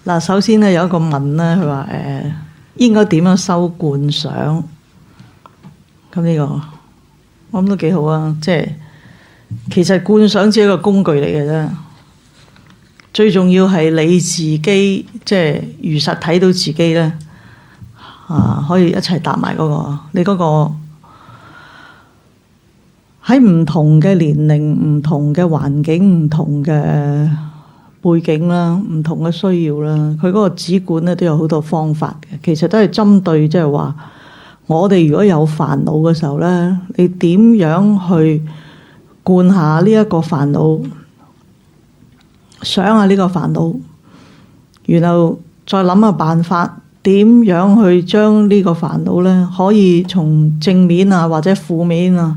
嗱，首先咧有一個問咧，佢話應該點樣修觀想？咁呢個我諗都幾好啊！即係其實觀想只係一個工具嚟嘅啫，最重要係你自己即係如實睇到自己咧可以一齊搭埋嗰個你嗰個喺唔同嘅年齡、唔同嘅環境、唔同嘅背景啦，唔同嘅需要啦，佢嗰個止觀咧都有好多方法嘅，其實都係針對即係話我哋如果有煩惱嘅時候咧，你點樣去觀下呢一個煩惱，想下呢個煩惱，然後再諗下辦法，點樣去將呢個煩惱咧可以從正面啊或者負面啊，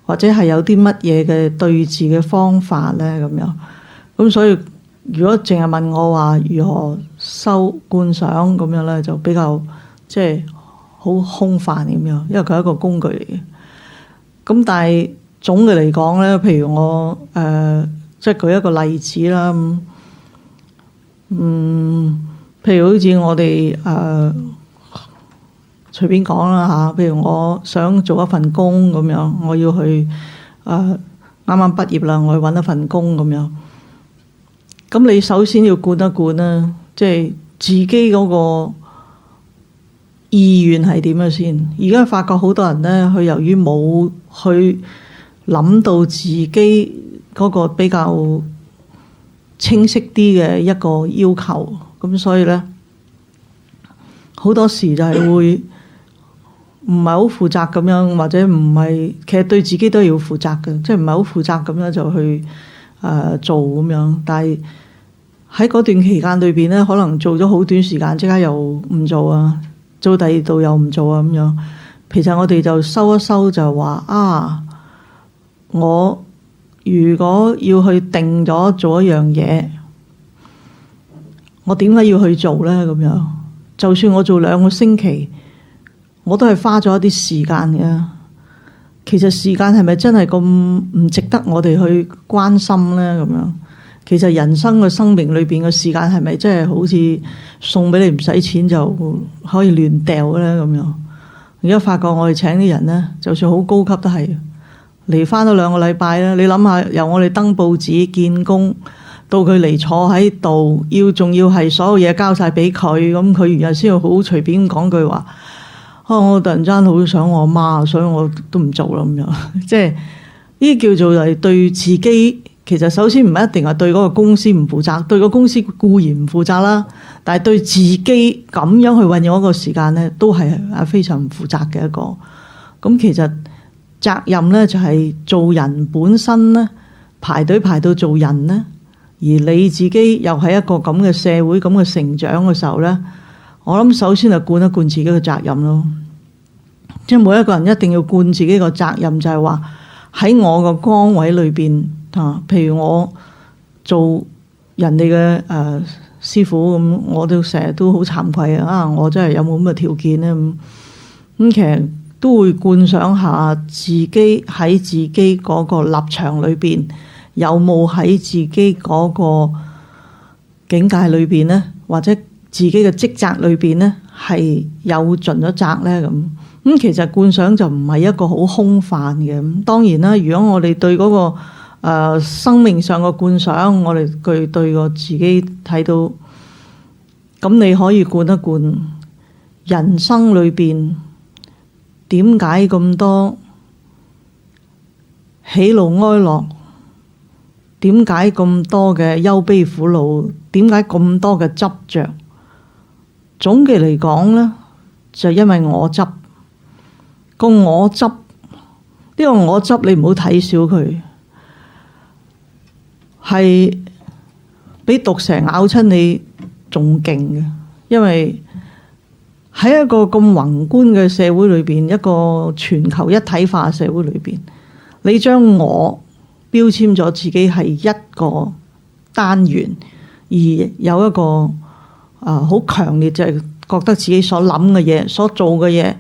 或者係有啲乜嘢嘅對治嘅方法咧咁樣。咁所以如果淨係問我話如何修觀想咁樣咧，就比較即係好空泛咁樣，因為佢係一個工具嚟嘅。咁但係總嘅嚟講咧，譬如我即係舉一個例子啦，譬如好似我哋隨便講啦嚇，譬如我想做一份工咁樣，我要去啱啱畢業啦，我去揾一份工咁樣。咁你首先要觀一觀啦，即係自己嗰個意願係點樣先？而家發覺好多人咧，佢由於冇去諗到自己嗰個比較清晰啲嘅一個要求，咁所以咧好多時就係會唔係好負責咁樣，或者唔係其實對自己都要負責嘅，即係唔係好負責咁樣就去做咁樣。但係喺嗰段期間裏邊咧，可能做咗好短時間，即刻又唔做啊，做第二度又唔做啊咁樣。其實我哋就收一收，就話我如果要去定咗做一樣嘢，我點解要去做咧？咁樣就算我做2個星期，我都係花咗一啲時間嘅。其實時間係咪真係咁唔值得我哋去關心咧？咁樣其實人生嘅生命裏邊嘅時間係咪真係好似送俾你唔使錢就可以亂掉咧？咁樣而家發覺我哋請啲人咧，就算好高級都係嚟返咗2個禮拜啦。你諗下，由我哋登報紙見工到佢嚟坐喺度，仲要係所有嘢交晒俾佢，咁佢然後先會好隨便講句話。我突然間好想我媽，所以我都唔做啦咁樣。即係呢啲叫做係對自己，其實首先唔係一定係對嗰個公司唔負責，對個公司固然唔負責啦，但係對自己咁樣去運用一個時間咧，都係非常唔負責嘅一個。咁其實責任咧就係做人本身咧，排隊排到做人咧，而你自己又係一個咁嘅社會咁嘅成長嘅時候咧，我諗首先係貫一貫自己嘅責任咯。即係每一個人一定要貫自己個責任，就係話喺我個崗位裏邊譬如我做人哋嘅師傅咁，我都成日都好慚愧我真係有冇咁嘅條件咧咁其實都會觀想下自己喺自己嗰個立場裏邊有冇喺自己嗰個境界裏邊咧，或者自己嘅職責裏邊咧係有盡咗責咧咁。其實觀想就唔係一個好空泛嘅。咁當然啦，如果我哋對嗰個生命上嘅觀想，我哋對個自己睇到，咁你可以觀一觀人生裏邊點解咁多喜怒哀樂，點解咁多嘅憂悲苦惱，點解咁多嘅執着。總嘅嚟講咧，就因為我執。個我執，呢個我執你唔好睇小佢，係比毒蛇咬親你仲勁嘅。因為喺一個咁宏觀嘅社會裏邊，一個全球一體化嘅社會裏邊，你將我標籤咗自己係一個單元，而有一個好強烈就係覺得自己所諗嘅嘢、所做嘅嘢、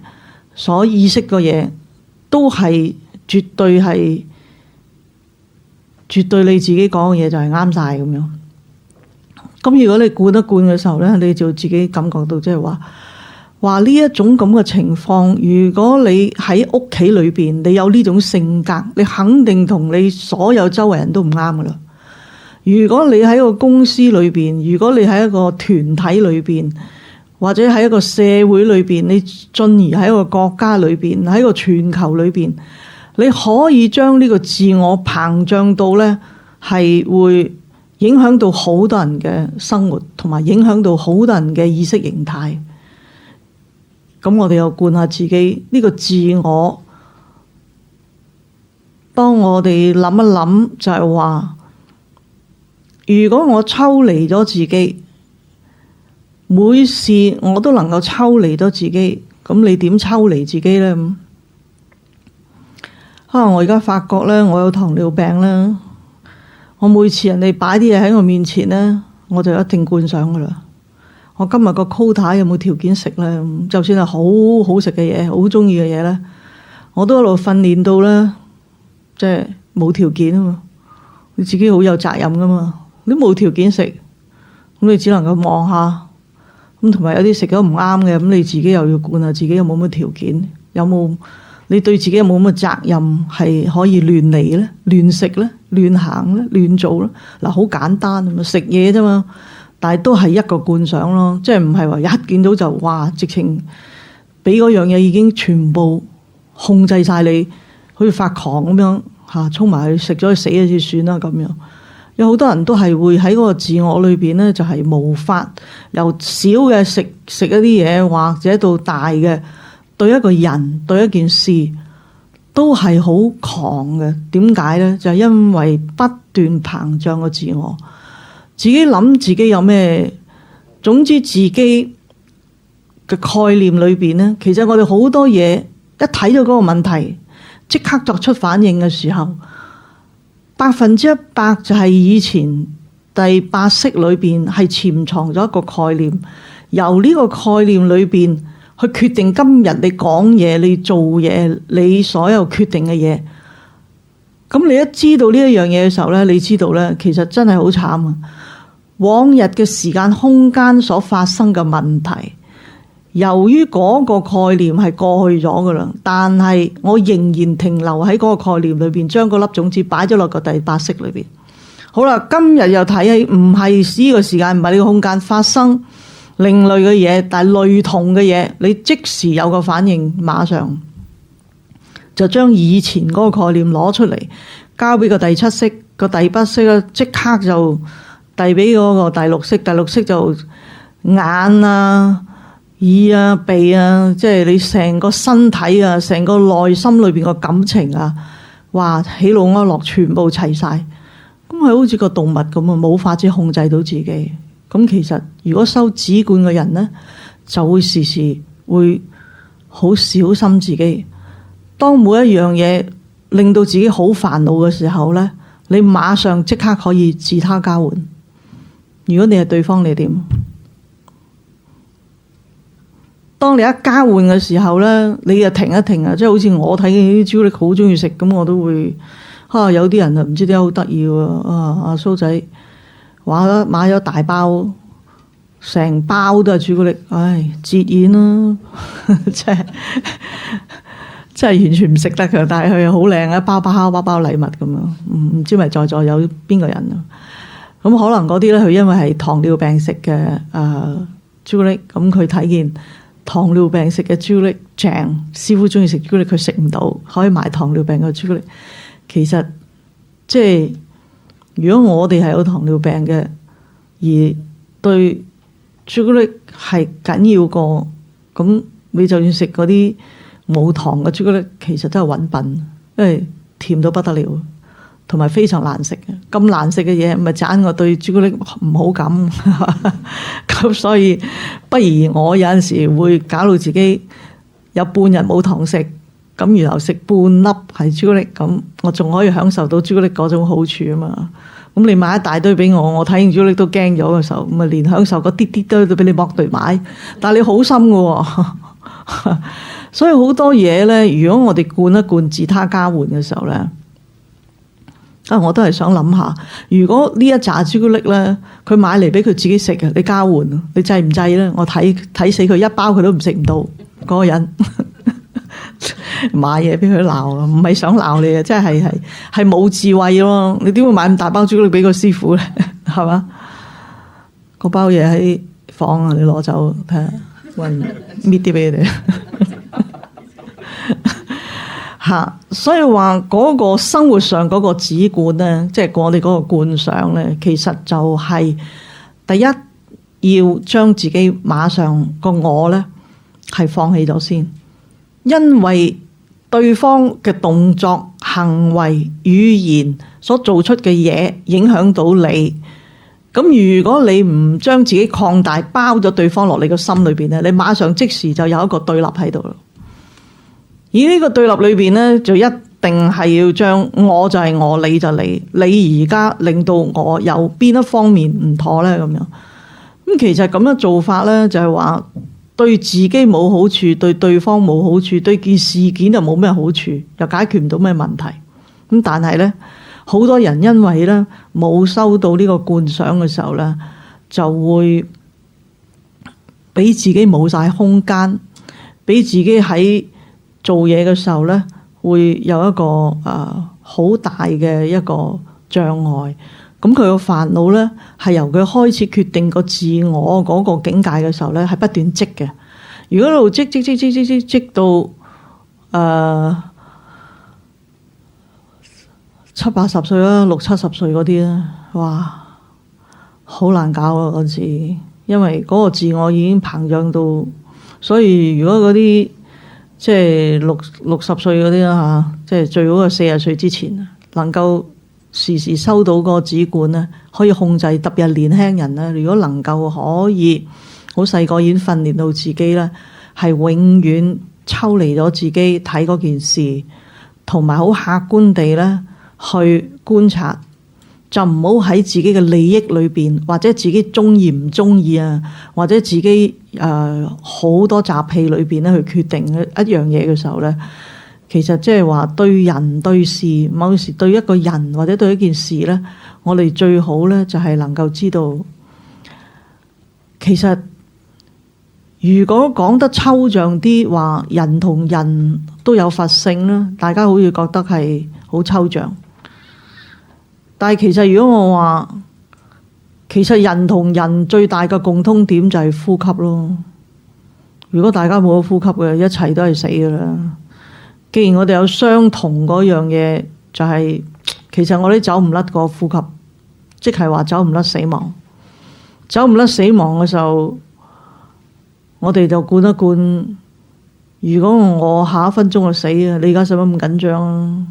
所意識嘅嘢都係絕對你自己講嘅嘢就係啱晒咁樣。咁如果你灌一灌嘅時候咧，你就自己感覺到即係話呢一種咁嘅情況，如果你喺屋企裏邊，你有呢種性格，你肯定同你所有周圍人都唔啱噶啦。如果你喺個公司裏邊，如果你喺一個團體裏邊，或者喺一個社會裏邊，你進而喺一個國家裏邊，喺個全球裏邊，你可以將呢個自我膨脹到咧，係會影響到好多人嘅生活，同埋影響到好多人嘅意識形態。咁我哋又灌下自己呢個自我。當我哋諗一諗，就係話，如果我抽離咗自己，每事我都能夠抽離咗自己，咁你點抽離自己呢？我而家發覺咧，我有糖尿病啦。我每次人哋擺啲嘢喺我面前咧，我就一定灌上噶啦。我今日個 quota 有冇條件食咧？就算係好好食嘅嘢，好中意嘅嘢咧，我都一路訓練到咧，即係冇條件啊嘛。你自己好有責任噶嘛，你冇條件食，咁你只能夠望下。咁同埋有啲食咗唔啱嘅，咁你自己又要灌下自己有冇乜條件，有冇你對自己有冇乜責任係可以亂嚟咧、亂食咧、亂行咧、亂做咧？嗱，好簡單啊嘛，食嘢啫嘛。但係都係一個灌上咯，即係唔係話一見到就哇，直情俾嗰樣嘢已經全部控制晒你，好似發狂咁樣嚇，衝埋去食咗死咗先算啦咁樣。有好多人都係會喺嗰個自我裏邊咧，就係無法由小嘅食一啲嘢，或者到大嘅對一個人對一件事都係好狂嘅。點解咧？就係因為不斷膨脹個自我。自己諗自己有咩，總之自己嘅概念裏邊呢，其實我哋好多嘢一睇到嗰個問題，即刻作出反應嘅時候，100%就係以前第8式裏邊係潛藏咗一個概念，由呢個概念裏邊去決定今日你講嘢、你做嘢、你所有決定嘅嘢。咁你一知道呢一樣嘢嘅時候咧，你知道咧，其實真係好慘啊！往日嘅時間空間所發生嘅問題，由於嗰個概念係過去咗噶啦，但係我仍然停留喺嗰個概念裏邊，將嗰粒種子擺咗落個第8式裏邊。好啦，今日又睇起唔係呢個時間，唔係呢個空間發生另類嘅嘢，但係類同嘅嘢，你即時有個反應，馬上就將以前嗰個概念攞出嚟，交俾個第7式，個第8式咧即刻就遞俾嗰個第6式。第6式就眼啊、耳啊、鼻啊，即係你成個身體啊、成個內心裏邊個感情啊，哇，喜怒哀樂全部齊晒。咁係好似個動物咁啊，冇法子控制到自己。咁其實如果收止觀嘅人呢，就會時時會好小心自己。當每一樣嘢令到自己好煩惱嘅時候呢，你馬上即刻可以自他交換。如果你係對方，你點？當你一交換嘅時候呢，你就停一停啊！即係好似我睇啲朱古力好中意食，咁我都會有啲人啊唔知點解好得意喎！阿蘇仔話買咗大包，成包都係朱古力，唉，節儉啦，即係完全唔食得嘅，但係佢好靚啊，包禮物咁樣，唔知咪在座有邊個人啊？咁可能嗰啲咧，佢因為係糖尿病食嘅朱古力，咁佢睇見糖尿病食嘅朱古力正，師傅中意食朱古力，佢食唔到，可以買糖尿病嘅朱古力。其實即係如果我哋係有糖尿病嘅，而對朱古力係緊要過，咁你就算食嗰啲冇糖嘅朱古力，其實都係揾笨，因為甜到不得了。同埋非常難食嘅，咁難食嘅嘢咪盞我對朱古力唔好感，咁所以不如我有陣時會搞到自己有半日冇糖食，咁然後食半粒係朱古力，咁我仲可以享受到朱古力嗰種好處啊嘛。咁你買一大堆俾我睇完朱古力都驚咗嘅時候，咁啊連享受嗰啲啲都俾你剝對買，但係你好心嘅喎，所以好多嘢咧，如果我哋灌一灌自他交換嘅時候咧。我都係想諗下，如果呢一紮朱古力咧，佢買嚟俾佢自己食嘅，你交換，你制唔制咧？我睇死佢一包佢都唔食唔到嗰個人。買嘢俾佢鬧啊，唔係想鬧你啊，即係冇智慧咯。你點會買咁大包朱古力俾個師傅咧？係嘛？嗰包嘢喺房啊，你攞走睇下，搵搣啲俾佢哋。吓，所以話嗰個生活上嗰個只管咧，即係我哋嗰個觀想咧，其實就係第一要將自己馬上個我咧係放棄咗先，因為對方嘅動作、行為、語言所做出嘅嘢影響到你。咁如果你唔將自己擴大，包咗對方落你個心裏邊咧，你馬上即時就有一個對立喺度咯。而呢個對立裏邊咧，就一定係要將我就係我，你就你而家令到我有邊一方面唔妥咧咁樣。咁其實咁樣做法咧，就係話對自己冇好處，對對方冇好處，對件事件就冇咩好處，又解決唔到咩問題。咁但係咧，好多人因為咧冇收到呢個觀想嘅時候咧，就會俾自己冇晒空間，俾自己喺做嘢嘅時候咧，會有一個好大嘅一個障礙。咁佢個煩惱咧，係由佢開始決定個自我嗰個境界嘅時候咧，係不斷積嘅。如果一路積到70、80歲啦，60、70歲嗰啲咧，哇，好難搞啊嗰時，因為嗰個自我已經膨脹到，所以如果嗰啲即係60歲嗰啲啦嚇，即係最好係40歲之前能夠時時收到個指管咧，可以控制，特別係年輕人咧。如果能夠可以好細個已經訓練到自己咧，係永遠抽離咗自己睇嗰件事，同埋好客觀地咧去觀察，就唔好喺自己嘅利益裏邊，或者自己中意唔中意啊，或者自己好多習氣裏邊咧去決定一樣嘢嘅時候咧，其實即係話對人對事，某時對一個人或者對一件事咧，我哋最好咧就係能夠知道，其實如果講得抽象啲話，人同人都有佛性啦，大家好似覺得係好抽象。但係其實如果我話，其實人同人最大嘅共通點就係呼吸咯。如果大家冇咗呼吸嘅，一切都係死㗎啦。既然我哋有相同嗰樣嘢，就係其實我哋走唔甩個呼吸，即係話走唔甩死亡。走唔甩死亡嘅時候，我哋就灌一灌。如果我下一分鐘就死啊，你而家使乜咁緊張啊？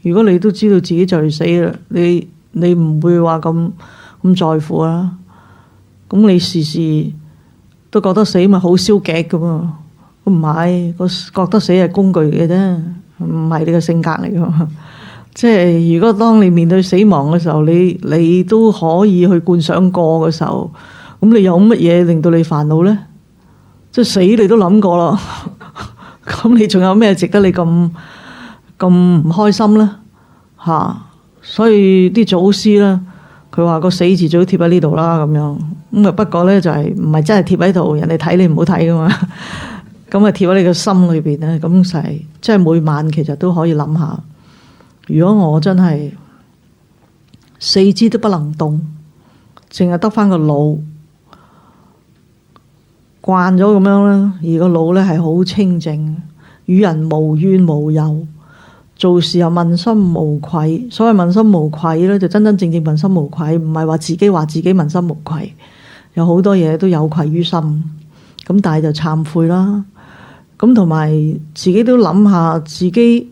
如果你都知道自己就嚟死啦，你唔會話咁在乎啊？咁你時時都覺得死咪好消極㗎嘛？唔係，個覺得死係工具嘅啫，唔係你嘅性格嚟㗎。即係如果當你面對死亡嘅時候，你都可以去觀想過嘅時候，咁你有乜嘢令到你煩惱咧？即係死你都諗過啦，咁你仲有咩值得你咁唔開心咧？所以啲祖師咧，佢話個死字最好貼喺呢度啦，咁樣咁啊。不過咧就係唔係真係貼喺度，人哋睇你唔好睇噶嘛。咁啊貼喺你個心裏邊咧，咁就係即係每晚其實都可以諗下，如果我真係四肢都不能動，淨係得翻個腦，慣咗咁樣啦，而個腦咧係好清淨，與人無怨無尤，做事又問心無愧。所謂問心無愧咧，就真真正正問心無愧，唔係話自己問心無愧，有好多嘢都有愧於心。咁但係就懺悔啦。咁同埋自己都諗下自己，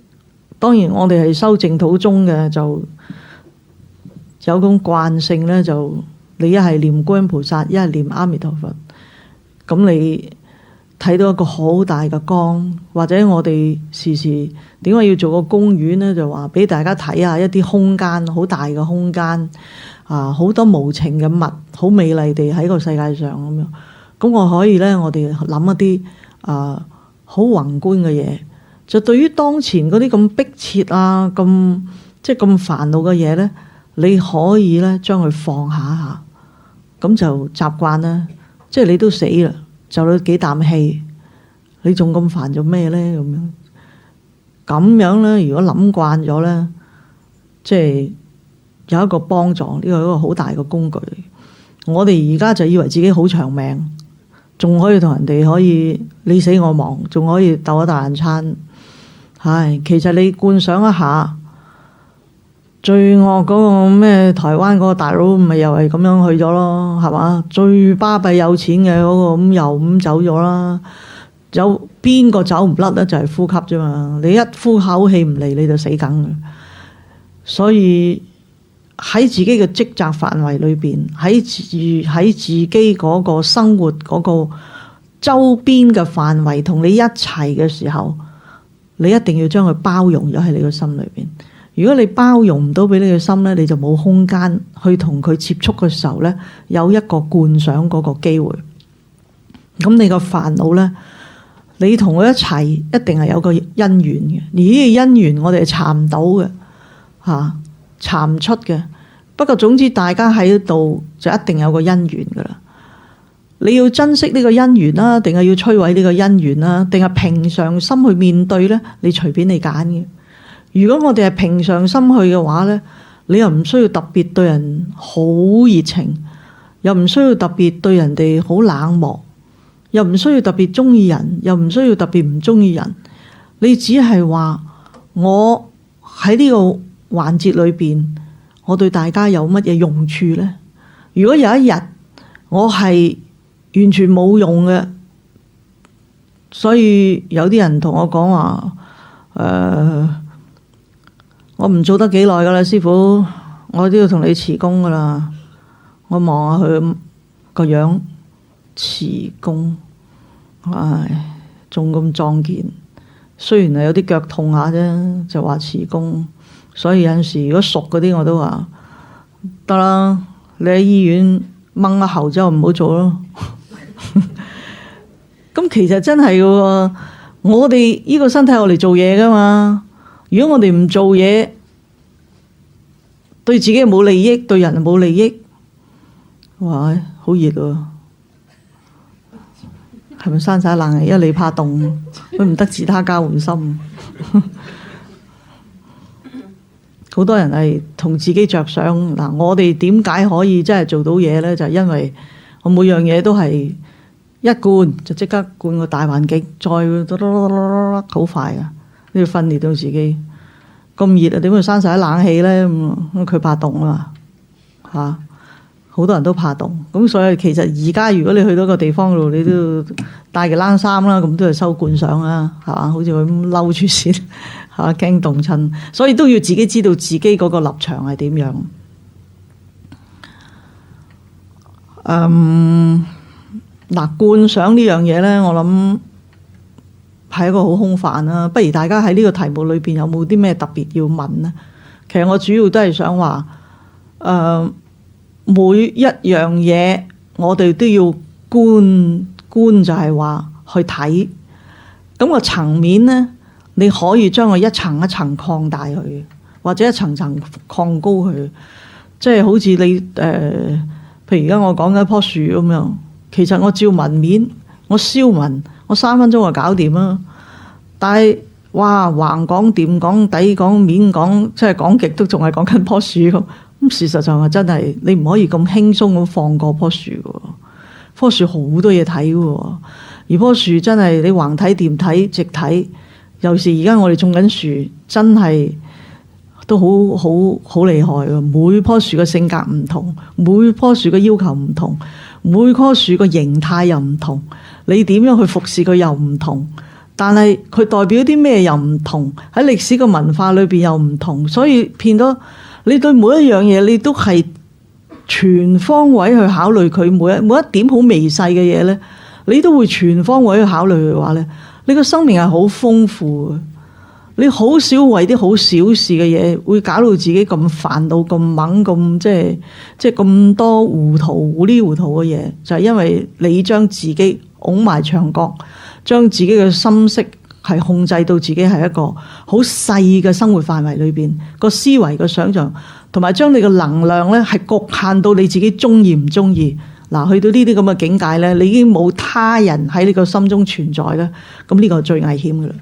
當然我哋係修淨土宗嘅，就有種慣性咧，就你一係念觀音菩薩，一係念阿彌陀佛。咁你睇到一個好大嘅光，或者我哋時時點解要做個公園呢？就話俾大家睇下一啲空間，好大嘅空間啊，好多無情嘅物，好美麗地喺個世界上咁樣。咁我可以呢，我哋諗一啲好宏觀嘅嘢，就對於當前嗰啲咁迫切啊、咁即係咁煩惱嘅嘢咧，你可以咧將佢放下下，咁就習慣啦。即係你都死啦，就咗幾啖氣，你仲咁煩做咩咧？咁樣咧，如果諗慣咗咧，即係有一個幫助，呢個係一個好大嘅工具。我哋而家就以為自己好長命，仲可以同人哋可以你死我亡，仲可以鬥一大餐餐。唉，其實你觀想一下，最惡嗰個咩台灣嗰個大佬，咪又係咁樣去咗咯，係嘛？最巴閉有錢嘅嗰個咁又咁走咗啦。有邊個走唔甩咧？就係呼吸啫嘛。你一呼口氣唔嚟，你就死梗嘅。所以喺自己嘅職責範圍裏邊，喺自己嗰個生活嗰個周邊嘅範圍同你一齊嘅時候，你一定要將佢包容咗喺你個心裏邊。如果你包容唔到俾你嘅心咧，你就冇空間去同佢接觸嘅時候咧，有一個觀想嗰個機會。咁你個煩惱咧，你同佢一齊一定係有個因緣嘅，而呢個因緣我哋係查唔到嘅，查唔出嘅。不過總之大家喺度就一定有個因緣噶啦。你要珍惜呢個因緣啦，定係要摧毀呢個因緣啦，定係平常心去面對咧？你隨便你揀嘅。如果我哋係平常心去嘅話咧，你又唔需要特別對人好熱情，又唔需要特別對人哋好冷漠，又唔需要特別中意人，又唔需要特別唔中意人。你只係話我喺呢個環節裏邊，我對大家有乜嘢用處呢？如果有一日我係完全冇用嘅，所以有啲人同我講話，我唔做得幾耐噶啦，師傅，我都要同你辭工噶啦。我望下佢個樣，辭工，唉，仲咁壯健，雖然係有啲腳痛下啫，就話辭工。所以有陣時如果熟嗰啲我都話得啦，你喺醫院掹一喉之後唔好做咯。咁其實真係嘅，我哋呢個身體我嚟做嘢噶嘛。如果我哋唔做嘢，對自己冇利益，對人冇利益，哇，好熱喎！係咪閂晒冷氣？因為你怕凍，佢唔得自他交換心。好多人係同自己着想嗱，我哋點解可以真係做到嘢咧？就係因為我每樣嘢都係一灌就即刻灌個大環境，再好快啊！你要訓練到自己。咁熱啊，點會閂晒冷氣咧？咁佢怕凍啊嘛，好多人都怕凍。咁所以其實而家如果你去到個地方度，你都要帶件冷衫啦，咁都係收觀賞啦，係嘛？好似佢咁嬲住先，嚇驚凍親。所以都要自己知道自己嗰個立場係點樣。嗱，觀賞呢樣嘢咧，我諗係一個好空泛啦。不如大家喺呢個題目裏邊有冇啲咩特別要問呢？其實我主要都係想話，每一樣嘢我哋都要觀，就係話去睇。咁個層面呢，你可以將佢一層一層擴大佢，或者一層層擴高佢。即係好似你譬如而家我講緊一棵樹咁樣，其實我照紋面，我燒紋，我3分鐘就搞掂啦。但係哇，橫講、掂講、底講、面講，即係講極都仲係講緊棵樹咁。咁事實上係真係你唔可以咁輕鬆咁放過棵樹嘅。棵樹好多嘢睇嘅，而棵樹真係你橫睇、掂睇、直睇，尤其是而家我哋種緊樹，真係都好厲害嘅。每棵樹嘅性格唔同，每棵樹嘅要求唔同，每棵樹嘅形態又唔同，你點樣去服侍佢又唔同，但係佢代表啲咩又唔同，喺歷史嘅文化裏邊又唔同，所以變咗你對每一樣嘢你都係全方位去考慮佢，每一點好微細嘅嘢咧，你都會全方位去考慮嘅話咧，你個生命係好豐富嘅。你好少為啲好小事嘅嘢會搞到自己咁煩惱、咁猛、咁即係咁多糊里糊塗嘅嘢，就係因為你將自己拱埋牆角，將自己嘅心識係控制到自己係一個好細嘅生活範圍裏邊，個思維個想像，同埋將你嘅能量咧係局限到你自己中意唔中意。嗱，去到呢啲咁嘅境界咧，你已經冇他人喺你個心中存在咧，咁呢個係最危險嘅啦。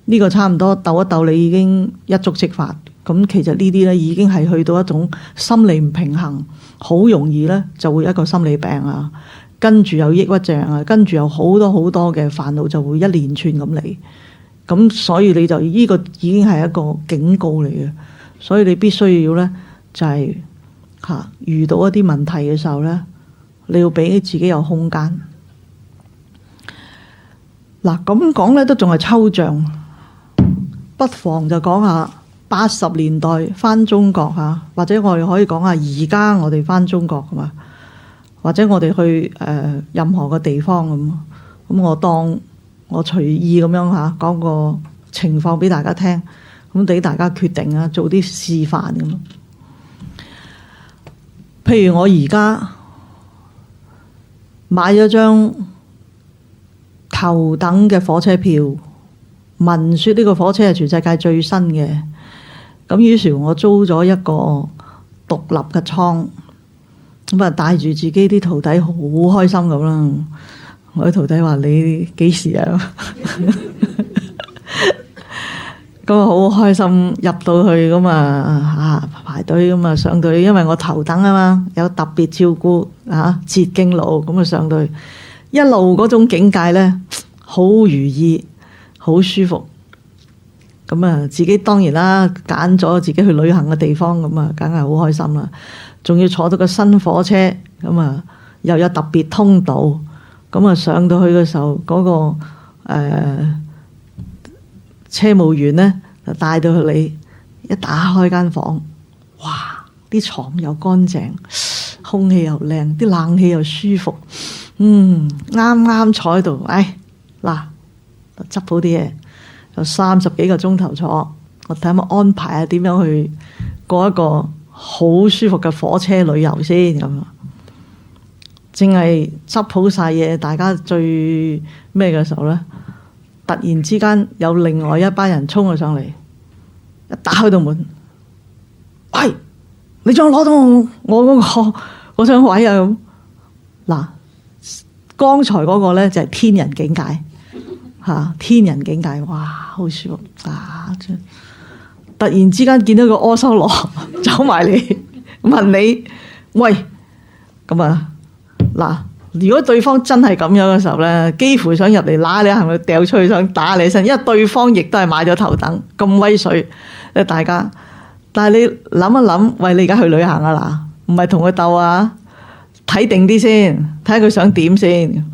呢個差唔多鬥一鬥，你已經一觸即發。咁其實呢啲咧已經係去到一種心理唔平衡，好容易咧就會一個心理病啊，跟住有抑鬱症啊，跟住有好多好多嘅煩惱就會一連串咁嚟。咁所以你就呢個已經係一個警告嚟嘅，所以你必須要咧就係遇到一啲問題嘅時候咧，你要俾自己有空間。嗱，咁講咧都仲係抽象，不妨就講下80年代返中國嚇，或者我哋可以講下而家我哋返中國㗎嘛，或者我哋去任何個地方咁我當我隨意咁樣嚇講個情況俾大家聽，咁俾大家決定啊，做啲示範咁。譬如我而家買咗張頭等嘅火車票，聞說呢個火車係全世界最新嘅。咁於是我租咗一個獨立嘅艙，咁啊帶住自己啲徒弟好開心咁啦。我啲徒弟話：你幾時啊？咁啊好開心入到去咁啊排隊咁啊上隊，因為我頭等啊嘛，有特別照顧捷徑路咁啊上隊，一路嗰種境界咧好如意，好舒服。咁啊，自己當然啦，揀咗自己去旅行嘅地方，咁啊，梗係好開心啦。仲要坐到個新火車，咁啊，又有特別通道，咁啊，上到去嘅時候，嗰個車務員咧就帶到去你，一打開間房，哇！啲床又乾淨，空氣又靚，啲冷氣又舒服，啱啱坐喺度，嗱，執好啲嘢。有30幾個鐘頭坐，我睇下乜安排啊？點樣去過一個好舒服嘅火車旅遊先咁？淨係執好晒嘢，大家最咩嘅時候咧？突然之間有另外一班人衝咗上嚟，一打開道門，喂！你仲攞到我嗰張位啊？咁嗱，剛才嗰個咧就係天人境界。天人境界，哇，好舒服啊！突然之間見到個阿修羅走埋嚟問你，喂，咁啊嗱，如果對方真係咁樣嘅時候咧，幾乎想入嚟揦你，係咪掉出去想打你身？因為對方亦都係買咗頭等咁威水，大家。但係你諗一諗，喂，你而家去旅行啊嗱，唔係同佢鬥啊，睇定啲先，睇下佢想點先。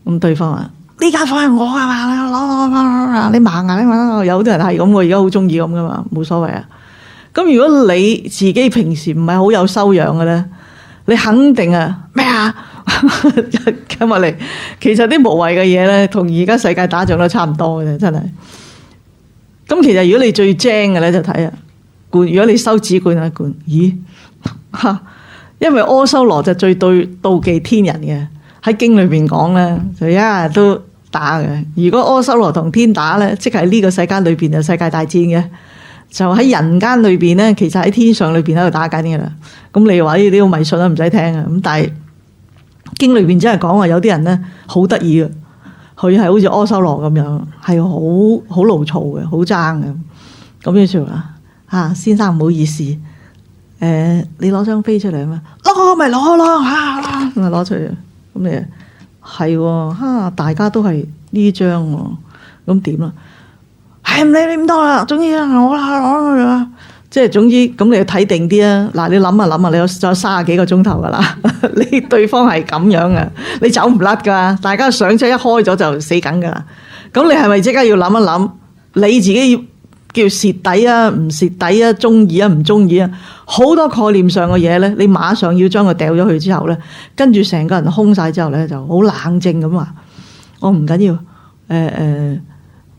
咁對方話：呢間房係我㗎嘛，你盲啊！你盲，有啲人係咁，我而家好中意咁噶嘛，冇所謂啊。咁如果你自己平時唔係好有修養嘅咧，你肯定啊咩啊咁落嚟。其實啲無謂嘅嘢咧，同而家世界打仗都差唔多嘅啫，真係。咁其實如果你最精嘅咧，就睇啊罐。如果你收紙罐一罐，咦嚇？因為阿修羅就最妒忌天人嘅。喺經裏邊講咧，就一日都打嘅。如果阿修羅同天打咧，即係呢個世界裏邊就世界大戰嘅。就喺人間裏邊咧，其實喺天上裏邊喺度打緊嘅啦。咁你話呢啲好迷信啦，唔使聽啊。咁但係經裏邊真係講話有啲人咧好得意嘅，佢係好似阿修羅咁樣，係好牢騷嘅，好爭嘅。咁於是話先生唔好意思，你攞張飛出嚟啊嘛，攞咪攞咯嚇，咁啊攞出嚟。咁你係喎，大家都係呢張喎，咁點啊？係唔理你咁多啦，總之我啦，即係總之咁你要睇定啲啊！嗱，你諗下，你有30幾個鐘頭噶啦，你對方係咁樣嘅，你走唔甩噶，大家上車一開咗就死緊噶啦。咁你係咪即刻要諗一諗，你自己要叫蝕底啊，唔蝕底啊，中意啊，唔中意啊？好多概念上嘅嘢咧，你馬上要將佢掉咗去之後咧，跟住成個人空晒之後咧，就好冷靜咁話：我唔緊要，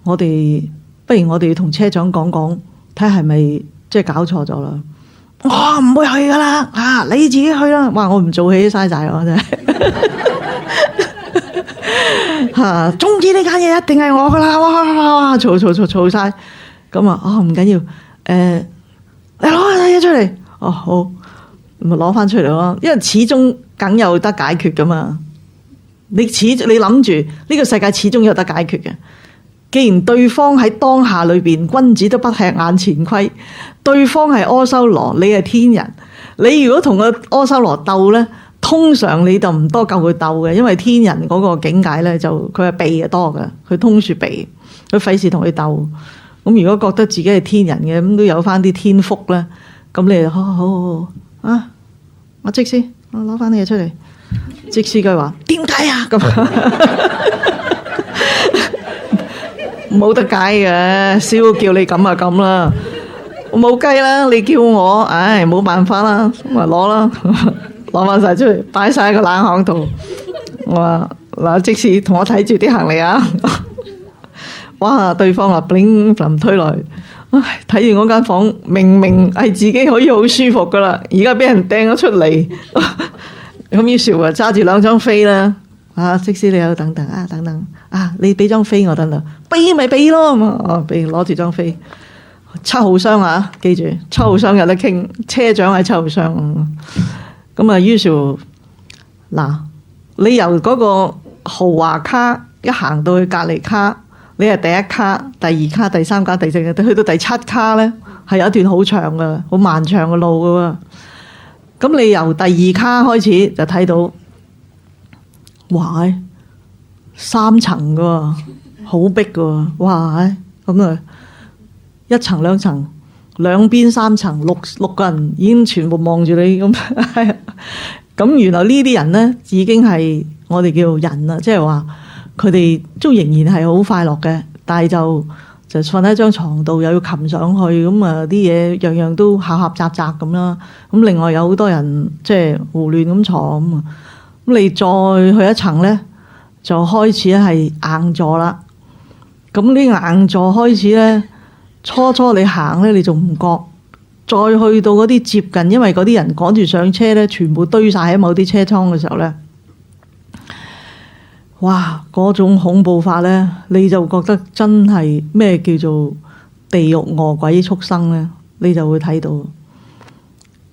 我哋不如我哋同車長講講，睇係咪即係搞錯咗啦？我唔會去噶啦，你自己去啦。哇！我唔做戲嘥晒我真係。嚇，中意呢間嘢一定係我噶啦！哇，嘈晒。咁啊，唔緊要，你攞啲嘢出嚟。哦，好，咪攞翻出嚟咯。因為始終梗有得解決噶嘛。你諗住呢個世界始終有得解決嘅。既然對方喺當下裏邊，君子都不吃眼前虧。對方係阿修羅，你係天人。你如果同個阿修羅鬥咧，通常你就唔多夠佢鬥嘅，因為天人嗰個境界咧，就佢係避嘅多嘅，佢通説避，佢費事同佢鬥。咁如果覺得自己係天人嘅，咁都有翻啲天福咧，咁你就好啊！我即師，我攞翻啲嘢出嚟。即師佢話：點解啊？咁冇得解嘅，燒叫你咁啊咁啦，我冇計啦，你叫我，唉，冇辦法啦，咪攞啦，攞翻晒出嚟，擺晒喺個冷巷度。我話嗱，即師同我睇住啲行李啊！哇！對方話，bling bling推來，唉，睇完嗰間房，明明係自己可以好舒服噶啦，而家俾人掟咗出嚟。咁於是話揸住兩張飛啦，即使你有等等你俾張飛我等等，俾咪俾咯，俾攞住張飛，7號箱啊，記住7號箱有得傾，車長喺7號箱。咁啊，於是嗱，你由嗰個豪華卡一行到去隔離卡，你係第一卡、第二卡、第三卡、第四卡，去到第7卡咧，係有一段好長嘅、好漫長嘅路嘅喎。咁你由第2卡開始就睇到，哇！3層嘅喎，好逼嘅喎，哇！咁啊，一層兩層，兩邊3層，六個人已經全部望住你咁。咁原來呢啲人咧已經係我哋叫人啦，即係話佢哋都仍然係好快樂嘅，但係就瞓喺張床度，又要擒上去，咁啊啲嘢樣樣都狹狹窄窄咁啦。咁另外有好多人即係胡亂咁坐咁啊。咁你再去一層咧，就開始係硬座啦。咁呢硬座開始咧，初你行咧你仲唔覺，再去到嗰啲接近，因為嗰啲人趕住上車咧，全部堆晒喺某啲車艙嘅時候咧。哇！嗰種恐怖法咧，你就覺得真係咩叫做地獄餓鬼畜生咧？你就會睇到，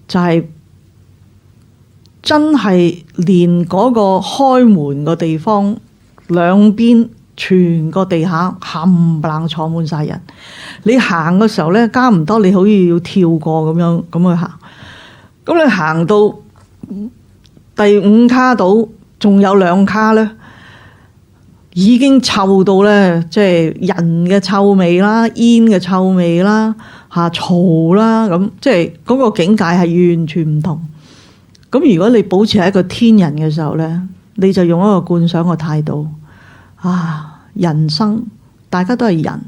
就係真係連嗰個開門個地方兩邊全個地下冚唪唥坐滿晒人。你行嘅時候咧，加唔多你好似要跳過咁樣咁去行。咁你行到第5卡度，仲有2卡咧。已經臭到咧，即係人嘅臭味啦、煙嘅臭味啦、嘈啦，咁即係嗰個境界係完全唔同。咁如果你保持喺一個天人嘅時候咧，你就用一個觀賞嘅態度人生大家都係人，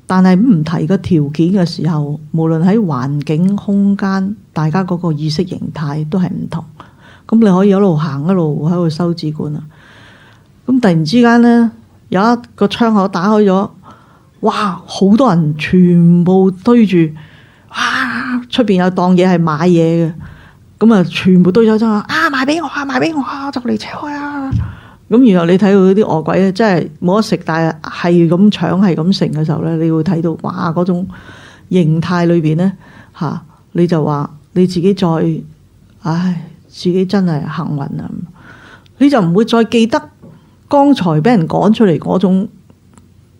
但係唔提個條件嘅時候，無論喺環境、空間，大家嗰個意識形態都係唔同。咁你可以一路行一路喺度修止觀啊。咁突然之間咧，有一個窗口打開咗，哇！好多人全部堆住，哇！出邊有檔嘢係買嘢嘅，咁啊全部堆咗真賣俾我賣俾我就嚟扯開啊！咁然後你睇到啲餓鬼咧，真係冇得食，但係咁搶係咁成嘅時候咧，你會睇到哇嗰種形態裏邊咧你就話你自己自己真係幸運啊！你就唔會再記得剛才俾人趕出嚟嗰種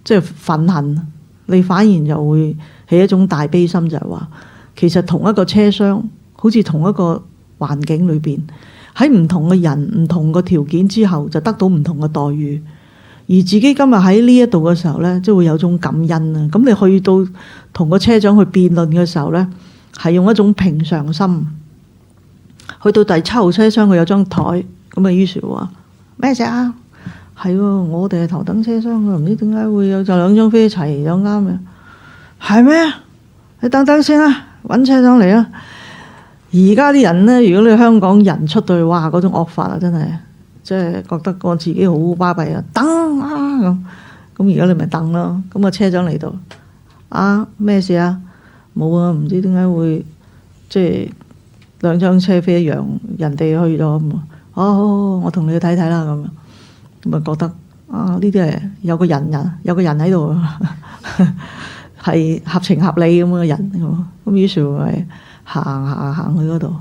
即係憤恨，你反而就會起一種大悲心，就係話其實同一個車廂，好似同一個環境裏邊，喺唔同嘅人、唔同嘅條件之後，就得到唔同嘅待遇。而自己今日喺呢一度嘅時候咧，即係會有種感恩啊！咁你去到同個車長去辯論嘅時候咧，係用一種平常心。去到第7號車廂，佢有張台，咁啊於是話咩事啊？係喎，我哋係頭等車廂，唔知點解會有就2張飛一齊有啱嘅，係咩？你等等先啦，揾車上嚟啦。而家啲人咧，如果你香港人出到去，哇，嗰種惡法啊，真係即係覺得我自己好巴閉啊，等啊咁而家你咪等咯。咁個車長嚟到咩事啊？冇啊，唔知點解會即係2張車飛一樣，人哋去咗咁好，我同你去睇睇啦咁。咁啊覺得呢啲係有個人喺度，係合情合理咁嘅人咁。於是咪行去嗰度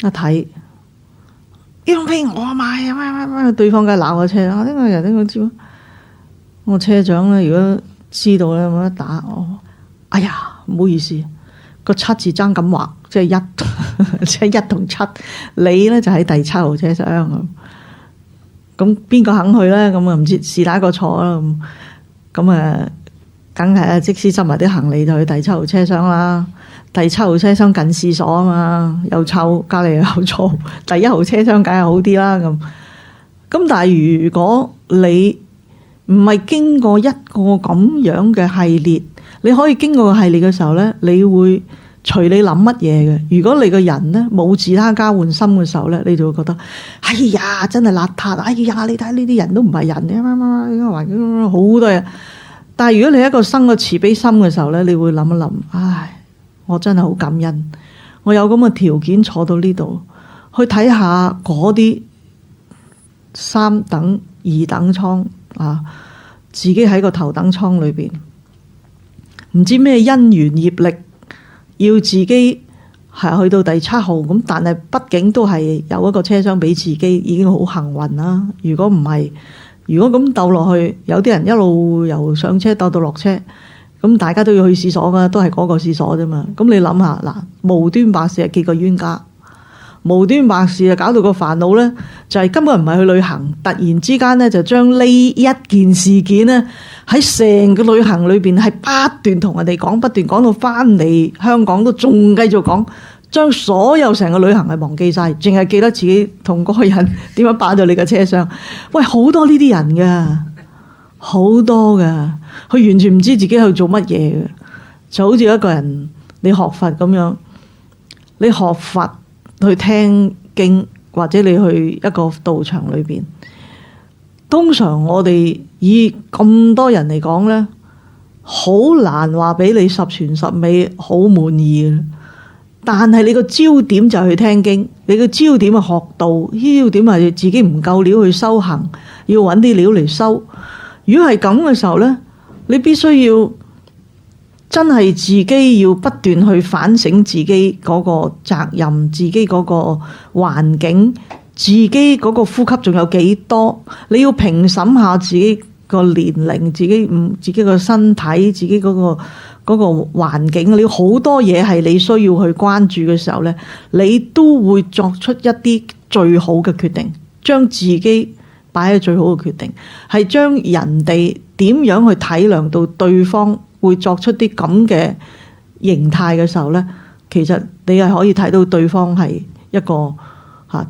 一睇，呢張飛我買啊！對方梗係鬧我車呢個人呢個招，我車長咧如果知道咧冇得打我。哎呀，唔好意思，個7字爭咁畫，即係1即係1同7，你咧就喺第7號車廂咁邊個肯去咧？咁啊唔知是哪一個錯啦。咁啊，梗係即使執埋啲行李就去第7號車廂啦。第7號車廂近廁所啊嘛，又臭，隔離又嘈。第1號車廂梗係好啲啦。咁但係如果你唔係經過一個咁樣嘅系列，你可以經過個系列嘅時候咧，你會隨你諗乜嘢嘅。如果你個人咧冇自他交換心嘅時候咧，你就會覺得哎呀真係邋遢，哎呀你睇呢啲人都唔係人嘅，環境好多嘢。但係如果你一個生個慈悲心嘅時候咧，你會諗一諗，唉，我真係好感恩，我有咁嘅條件坐到呢度，去睇下嗰啲3等2等艙啊，自己喺個頭等艙裏邊，唔知咩因緣業力，要自己係去到第7號咁，但係畢竟都係有一個車廂俾自己，已經好幸運啦。如果唔係，如果咁鬥落去，有啲人一路由上車鬥到落車，咁大家都要去廁所噶，都係嗰個廁所啫嘛。咁你諗下嗱，無端白事係結個冤家，無端白事啊搞到個煩惱咧，就係根本唔係去旅行，突然之間咧就將呢一件事件咧喺成個旅行裏邊係不斷同人哋講，不斷講到翻嚟香港都仲繼續講，將所有成個旅行係忘記晒，淨係記得自己同嗰個人點樣霸到你嘅車廂。喂，好多呢啲人噶，好多噶，佢完全唔知自己去做乜嘢嘅，就好似一個人你學佛咁樣，你學佛去聽經或者你去一個道場裏邊，通常我哋以咁多人嚟講咧，好難話俾你十全十美好滿意嘅。但係你個焦點就係去聽經，你個焦點係學道，焦點係自己唔夠料去修行，要揾啲料嚟修。如果係咁嘅時候咧，你必須要真係自己要不斷去反省自己嗰個責任，自己嗰個環境，自己嗰個呼吸仲有幾多，你要評審下自己個年齡，自己個身體，自己嗰個環境，你好多嘢係你需要去關注嘅時候咧，你都會作出一啲最好嘅決定，將自己擺喺最好嘅決定，係將人哋點樣去體諒到對方會作出啲咁嘅形態嘅時候咧，其實你係可以睇到對方係一個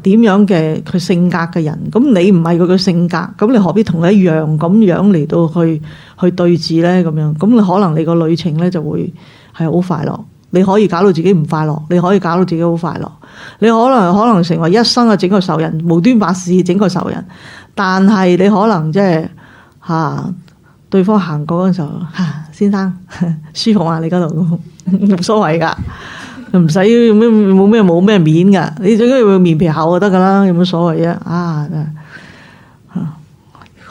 點樣嘅佢性格嘅人。咁你唔係佢嘅性格，咁你何必同佢一樣咁樣嚟到去對峙咧？咁樣咁你可能你個旅程咧就會係好快樂，你可以搞到自己唔快樂，你可以搞到自己好快樂，你可能成為一生嘅整個仇人，無端白事整個仇人。但係你可能即係對方行過嗰陣時候，先生舒服啊，你嗰度冇所謂噶，唔使冇咩面噶，你最緊要面皮厚就得噶啦，有乜所謂啊？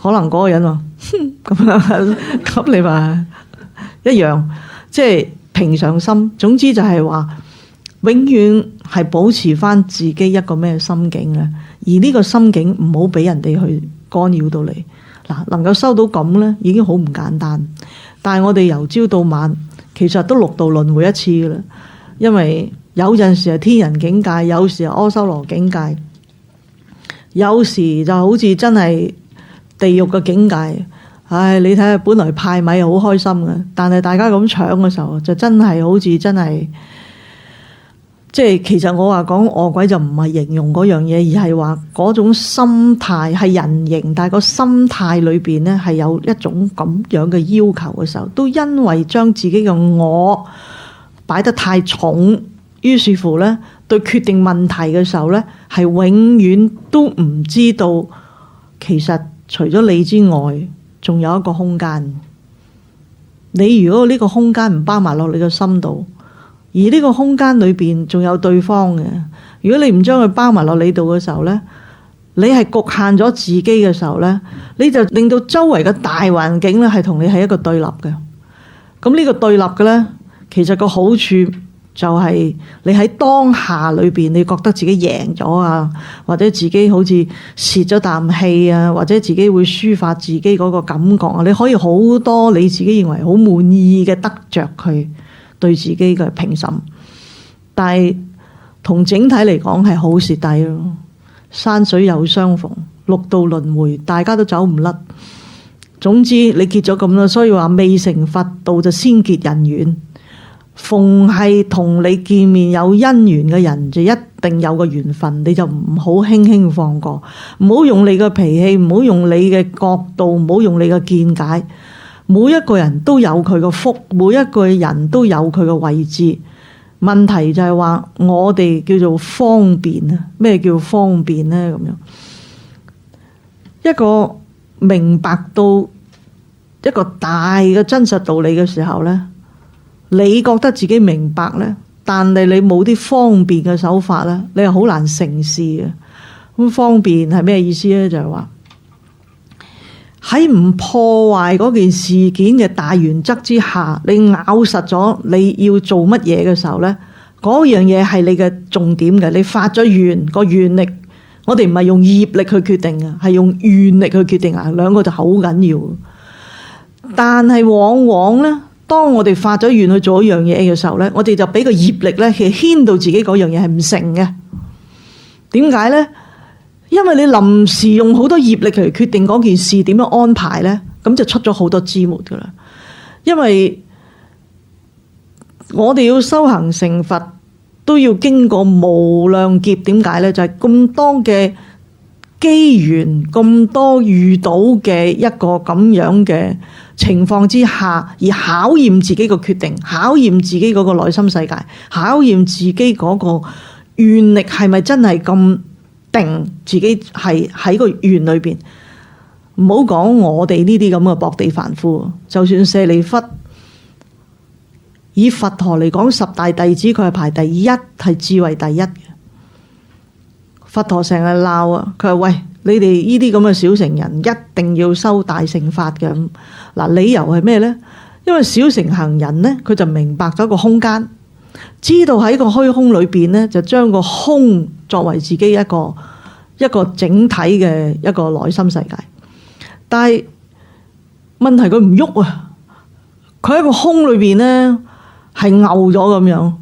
可能嗰個人話咁你話一樣，即係平常心。總之就係話，永遠係保持翻自己一個咩心境咧，而呢個心境唔好俾人哋去干擾到你。嗱，能夠收到咁咧，已經好唔簡單。但係我哋由朝到晚，其實都六道輪迴一次噶啦。因為有陣時係天人境界，有時係阿修羅境界，有時就好似真係地獄嘅境界。唉，你睇下，本來派米係好開心嘅，但係大家咁搶嘅時候，就真係好似真係，即係其實我話講餓鬼就唔係形容嗰樣嘢，而係話嗰種心態係人形，但係個心態裏邊咧係有一種咁樣嘅要求嘅時候，都因為將自己嘅我擺得太重，於是乎咧對決定問題嘅時候咧係永遠都唔知道，其實除咗你之外，仲有一個空間。你如果呢個空間唔包埋落你嘅心度，而呢個空間裏邊仲有對方嘅，如果你唔將佢包埋落你度嘅時候咧，你係局限咗自己嘅時候咧，你就令到周圍嘅大環境咧係同你係一個對立嘅。咁呢個對立嘅咧，其實個好處就係你喺當下裏邊，你覺得自己贏咗啊，或者自己好似泄咗啖氣啊，或者自己會抒發自己嗰個感覺啊，你可以好多你自己認為好滿意嘅得着佢對自己嘅評審，但係同整體嚟講係好蝕底咯。山水有相逢，六道輪迴，大家都走唔甩。總之你結咗咁多，所以話未成佛道就先結人緣。逢係同你見面有姻緣嘅人，就一定有個緣分，你就唔好輕輕放過，唔好用你嘅脾氣，唔好用你嘅角度，唔好用你嘅見解。每一個人都有佢個福，每一個人都有佢個位置。問題就係話我哋叫做方便啊，咩叫方便呢？咁樣一個明白到一個大嘅真實道理嘅時候呢，你覺得自己明白呢，但係你冇啲方便嘅手法呢，你係好難成事嘅。咁方便係咩意思呢？就係話喺唔破壞嗰件事件嘅大原則之下，你咬實咗你要做乜嘢嘅時候呢，嗰樣嘢係你嘅重點嘅。你發咗願，個願力，我哋唔係用業力去決定嘅，係用願力去決定啊。兩個就好緊要。但係往往呢，當我哋發咗願去做一樣嘢嘅時候呢，我哋就俾個業力呢，其實牽到自己嗰樣嘢係唔成嘅。點解呢？因為你臨時用好多業力嚟決定嗰件事點樣安排呢，咁就出咗好多枝末噶啦。因為我哋要修行成佛，都要經過無量劫。點解呢？就係咁多嘅機緣，咁多遇到嘅一個咁樣嘅情況之下，而考驗自己個決定，考驗自己嗰個內心世界，考驗自己嗰個願力係咪真係咁定，自己係喺個願裏邊。唔好講我哋呢啲咁嘅薄地凡夫，就算舍利弗，以佛陀嚟講，十大弟子佢係排第一，係智慧第一嘅。佛陀成日鬧啊，佢話喂，你哋呢啲咁嘅小乘人一定要修大乘法嘅。嗱，理由係咩呢？因為小乘行人呢，佢就明白咗個空間，知道喺個虛空裏邊呢，就將個空作為自己一個整體嘅一個內心世界。但係問題佢唔喐啊，佢喺個空裏邊呢，係拗咗咁樣。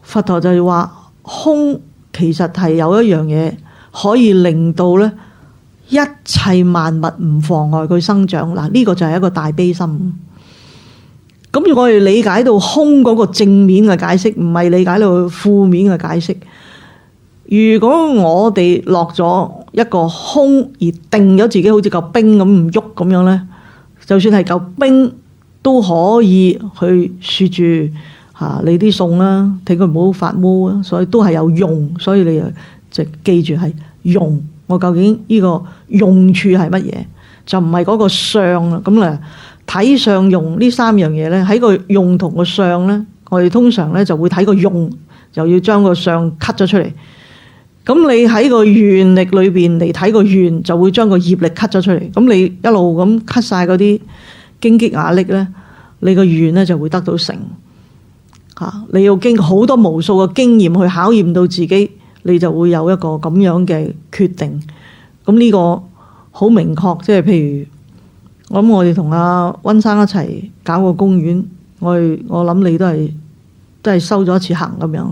佛陀就話空其實係有一樣嘢可以令到呢一切萬物唔妨礙佢生長。嗱，呢個就係一個大悲心。咁如果我哋理解到空嗰個正面嘅解釋，唔係理解到負面嘅解釋。如果我哋落咗一個空而定咗自己好似嚿冰咁唔喐咁樣呢，就算係嚿冰都可以去雪住你啲餸啦，睇佢唔好發毛啊，所以都係有用。所以你就記住係用。我究竟呢個用處係乜嘢？就唔係嗰個相啦。咁咧睇相用呢三樣嘢咧，喺個用同個相咧，我哋通常咧就會睇個用，就要將個相 cut 咗出嚟。咁你喺個願力裏邊嚟睇個願，就會將個業力 cut 咗出嚟。咁你一路咁 cut 晒嗰啲荊棘瓦礫咧，你個願咧就會得到成。你要經好多無數嘅經驗去考驗到自己，你就會有一個咁樣嘅決定。咁呢個好明確，即係譬如我諗我哋同阿溫生一齊搞個公園，我諗你都係收咗一次行咁樣。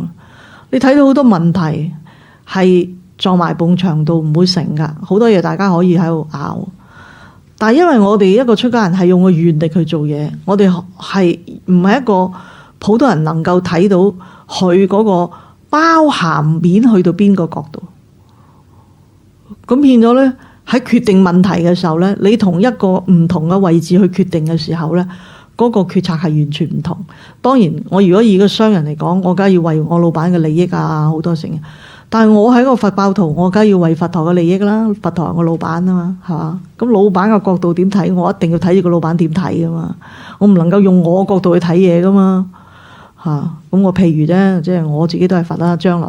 你睇到好多問題係撞埋埲牆度唔會成噶，好多嘢大家可以喺度拗。但係因為我哋一個出家人係用個願力去做嘢，我哋係唔係一個普通人能夠睇到佢嗰個包含面去到邊個角度。咁變咗呢，喺決定問題嘅時候呢，你同一個唔同嘅位置去決定嘅時候呢，嗰個決策係完全唔同。當然我如果以個商人嚟講，我梗係要為我老闆嘅利益啊，好多成。但係我係一個佛教徒，我梗係要為佛陀嘅利益啦。佛陀係我老闆啊嘛，係嘛？咁老闆嘅角度點睇，我一定要睇住個老闆點睇噶嘛。我唔能夠用我角度去睇嘢噶嘛。咁我譬如啫，即係我自己都係佛啦，將來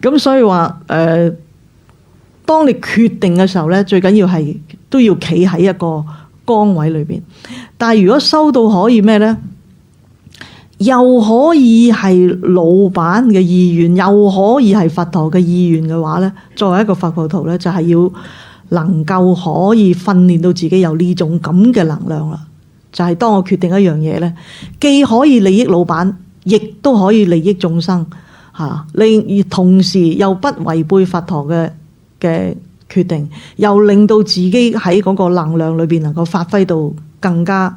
咁所以話當你決定嘅時候咧，最緊要係都要企喺一個崗位裏邊。但係如果收到可以咩咧？又可以係老闆嘅意願，又可以係佛陀嘅意願嘅話咧，作為一個佛教徒咧，就係要能夠可以訓練到自己有呢種咁嘅能量啦。就係當我決定一樣嘢咧，既可以利益老闆，亦都可以利益眾生嚇。你同時又不違背佛陀嘅決定，又令到自己喺嗰個能量裏邊能夠發揮到更加。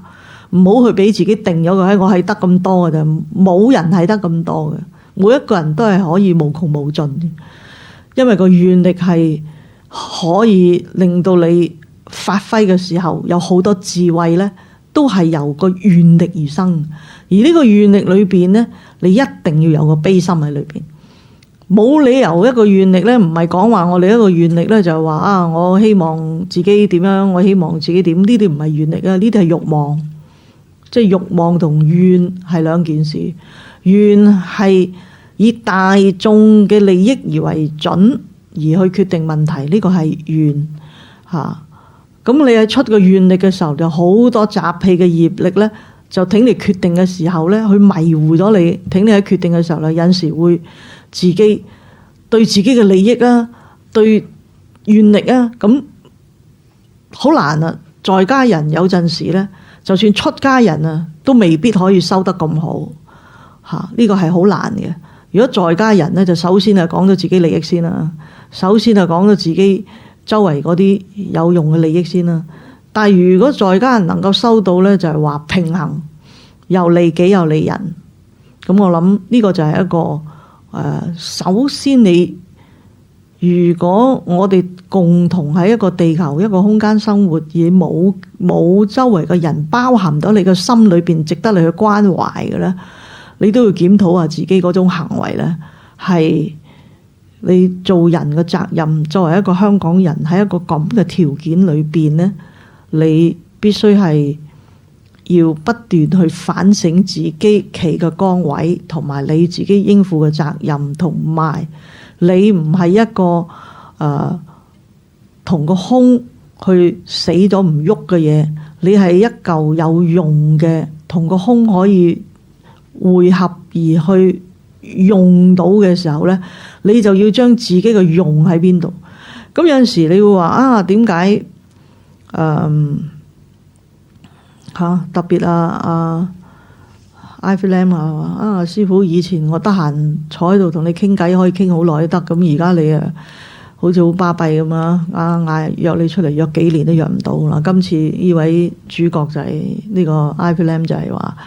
唔好去俾自己定咗個，我係得咁多嘅啫，冇人係得咁多嘅，每一個人都係可以無窮無盡嘅，因為個願力係可以令到你發揮嘅時候有好多智慧咧，都係由個願力而生。而呢個願力裏邊咧，你一定要有個悲心喺裏邊，冇理由一個願力咧，唔係講話我哋一個願力咧就係話啊，我希望自己點樣，我希望自己點，呢啲唔係願力啊，呢啲係慾望。即係慾望同願係兩件事，願係以大眾嘅利益而為準而去決定問題，呢個係願嚇。咁你喺出個願力嘅時候，就好多習氣嘅業力咧，就挺你決定嘅時候咧，去迷糊咗你。挺你喺決定嘅時候咧，有陣時會自己對自己嘅利益啊，對願力啊，咁好難啊！在家人有陣時咧。就算出家人啊，都未必可以收得咁好嚇，呢個係好難嘅。如果在家人咧，就首先係講到自己利益先啦，首先係講到自己周圍嗰啲有用嘅利益先啦。但係如果在家人能夠收到咧，就係話平衡，又利己又利人。咁我諗呢個就係一個首先你。如果我哋共同喺一個地球一個空間生活，而冇周圍嘅人包含到你嘅心裏邊值得你去關懷嘅咧，你都要檢討下自己嗰種行為咧，係你做人嘅責任。作為一個香港人喺一個咁嘅條件裏邊咧，你必須係要不斷去反省自己企嘅崗位，同埋你自己應負嘅責任，同埋。你唔係一個同個空去死咗唔喐嘅嘢，你係一嚿有用嘅，同個空可以匯合而去用到嘅時候咧，你就要將自己嘅用喺邊度。咁有陣時你會話啊，點解特別Ivy Lam 啊，師傅以前我得閒坐喺度同你傾偈，可以傾好耐都得。咁而家你好似好巴閉咁啊！嗌約你出嚟約幾年都約唔到啦。今次呢位主角就係呢個 Ivy Lam，就係話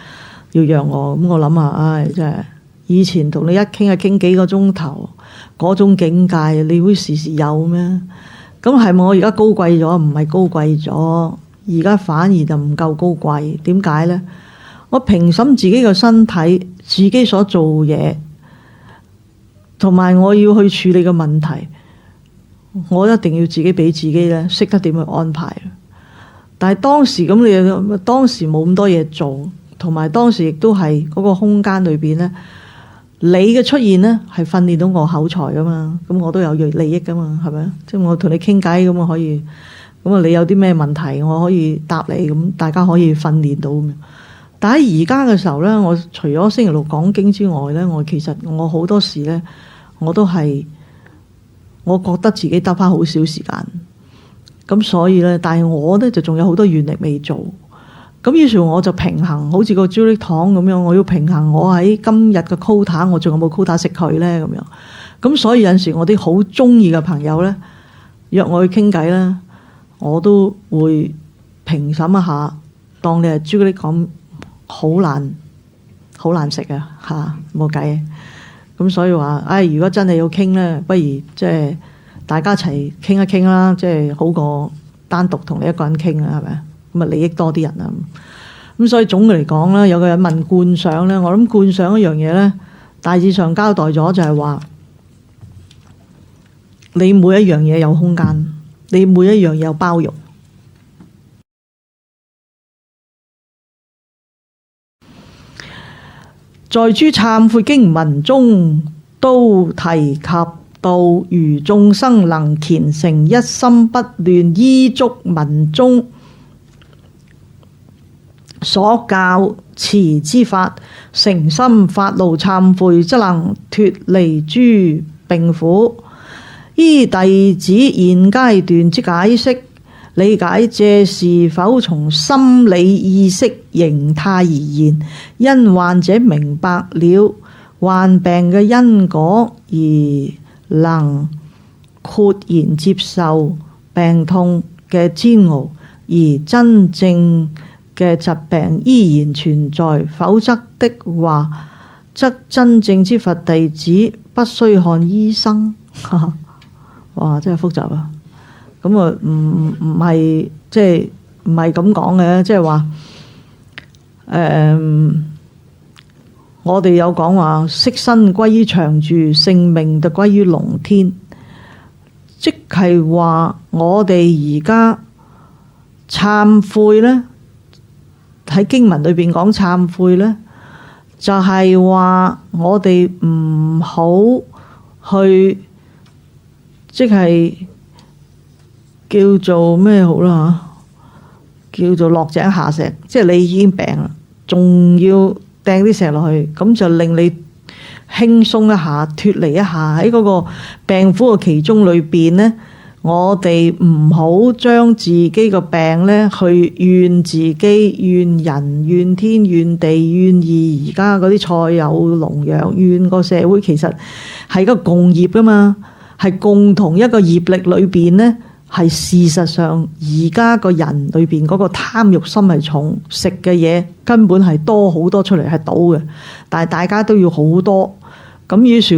要約我。咁我諗下，真係以前同你一傾幾個鐘頭，嗰種境界你會時時有咩？咁係咪我而家高貴咗？唔係高貴咗，而家反而就唔夠高貴。點解呢？我評審自己嘅身體，自己所做嘢，同埋我要去處理嘅問題，我一定要自己俾自己咧識得點去安排。但係當時咁，你當時冇咁多嘢做，同埋當時亦都係嗰個空間裏邊咧，你嘅出現咧係訓練到我口才噶嘛，咁我都有利益噶嘛，係咪啊？即係我同你傾偈咁啊，可以咁啊，你有啲咩問題，我可以答你，咁大家可以訓練到咁。但喺而家嘅時候咧，我除咗星期六講經之外咧，我其實我好多時咧，我都係我覺得自己得返好少時間，咁所以咧，但係我咧就仲有好多願力未做，咁於是我就平衡，好似個朱力糖咁樣，我要平衡我喺今日嘅 quota，我仲有冇 quota 食佢咧咁樣，咁所以有陣時我啲好中意嘅朋友咧約我去傾偈咧，我都會評審一下，當你係朱古力咁。好難食啊嚇，冇計。咁所以話，如果真係要傾咧，不如即係大家一齊傾一傾啦，即係好過單獨同你一個人傾啊，係咪？咁啊利益多啲人啊。咁所以總嘅嚟講咧，有個人問觀想咧，我諗觀想一樣嘢咧，大致上交代咗就係話，你每一樣嘢有空間，你每一樣嘢有包容。在諸懺悔經文中都提及道，如眾生能虔誠，一心不亂，依足文中所教持之法，誠心發露懺悔，則能脫離諸病苦。依弟子現階段之解釋理解，這是否從心理意識形態而言，因患者明白了患病嘅因果而能豁然接受病痛嘅煎熬，而真正嘅疾病依然存在。否則的話，則真正之佛弟子不需看醫生。哇，真係複雜啊！咁啊，唔係即係唔係咁講嘅，即係話我哋有講話色身歸於長住，性命就歸於龍天，即係話我哋而家懺悔呢，喺經文裏邊講懺悔呢，就係話我哋唔好去即係叫做咩好啦嚇，叫做落井下石，即係你已經病啦，仲要掟啲石落去，咁就令你輕鬆一下，脫離一下喺嗰個病苦嘅其中裏邊呢，我哋唔好將自己個病呢去怨自己、怨人、怨天、怨地、怨而家嗰啲賽有農藥，怨個社會，其實係個共業噶嘛。係共同一個業力裏邊呢，係事實上而家個人裏邊嗰個貪欲心係重，食嘅嘢根本係多好多出嚟係倒嘅，但係大家都要好多，咁於是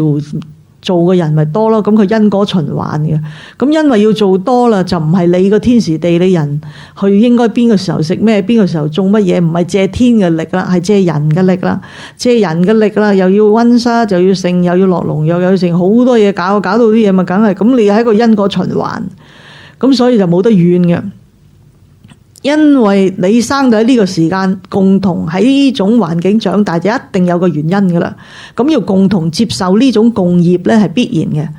做嘅人咪多咯，咁佢因果循環嘅。咁因為要做多啦，就唔係你個天時地利人去應該邊個時候食咩，邊個時候種乜嘢，唔係借天嘅力啦，係借人嘅力啦，借人嘅力啦，又要溫莎，就要剩，又要落農藥，又要剩，好多嘢搞到啲嘢咪梗係咁，你係一個因果循環，咁所以就冇得怨嘅。因為你生到喺呢個時間，共同喺呢種環境長大，就一定有個原因噶啦。咁要共同接受呢種共業呢係必然嘅。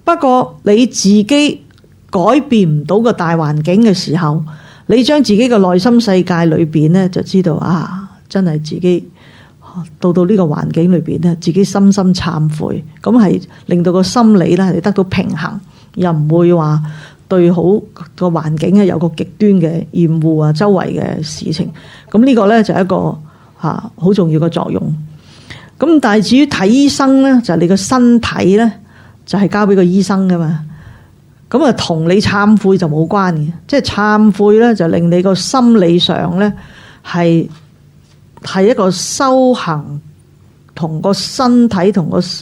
不過你自己改變唔到個大環境嘅時候，你將自己嘅內心世界裏邊呢，就知道啊，真係自己到呢個環境裏邊呢，自己深深懺悔，咁係令到個心理呢係得到平衡，又唔會話對好個環境咧有個極端嘅厭惡啊，周圍嘅事情，咁呢個咧就係一個好重要嘅作用。咁但係至於睇醫生咧，就係你個身體咧就係交俾個醫生噶嘛，咁啊同你懺悔就冇關嘅，即係懺悔咧就令你個心理上咧係一個修行，同個身體同個心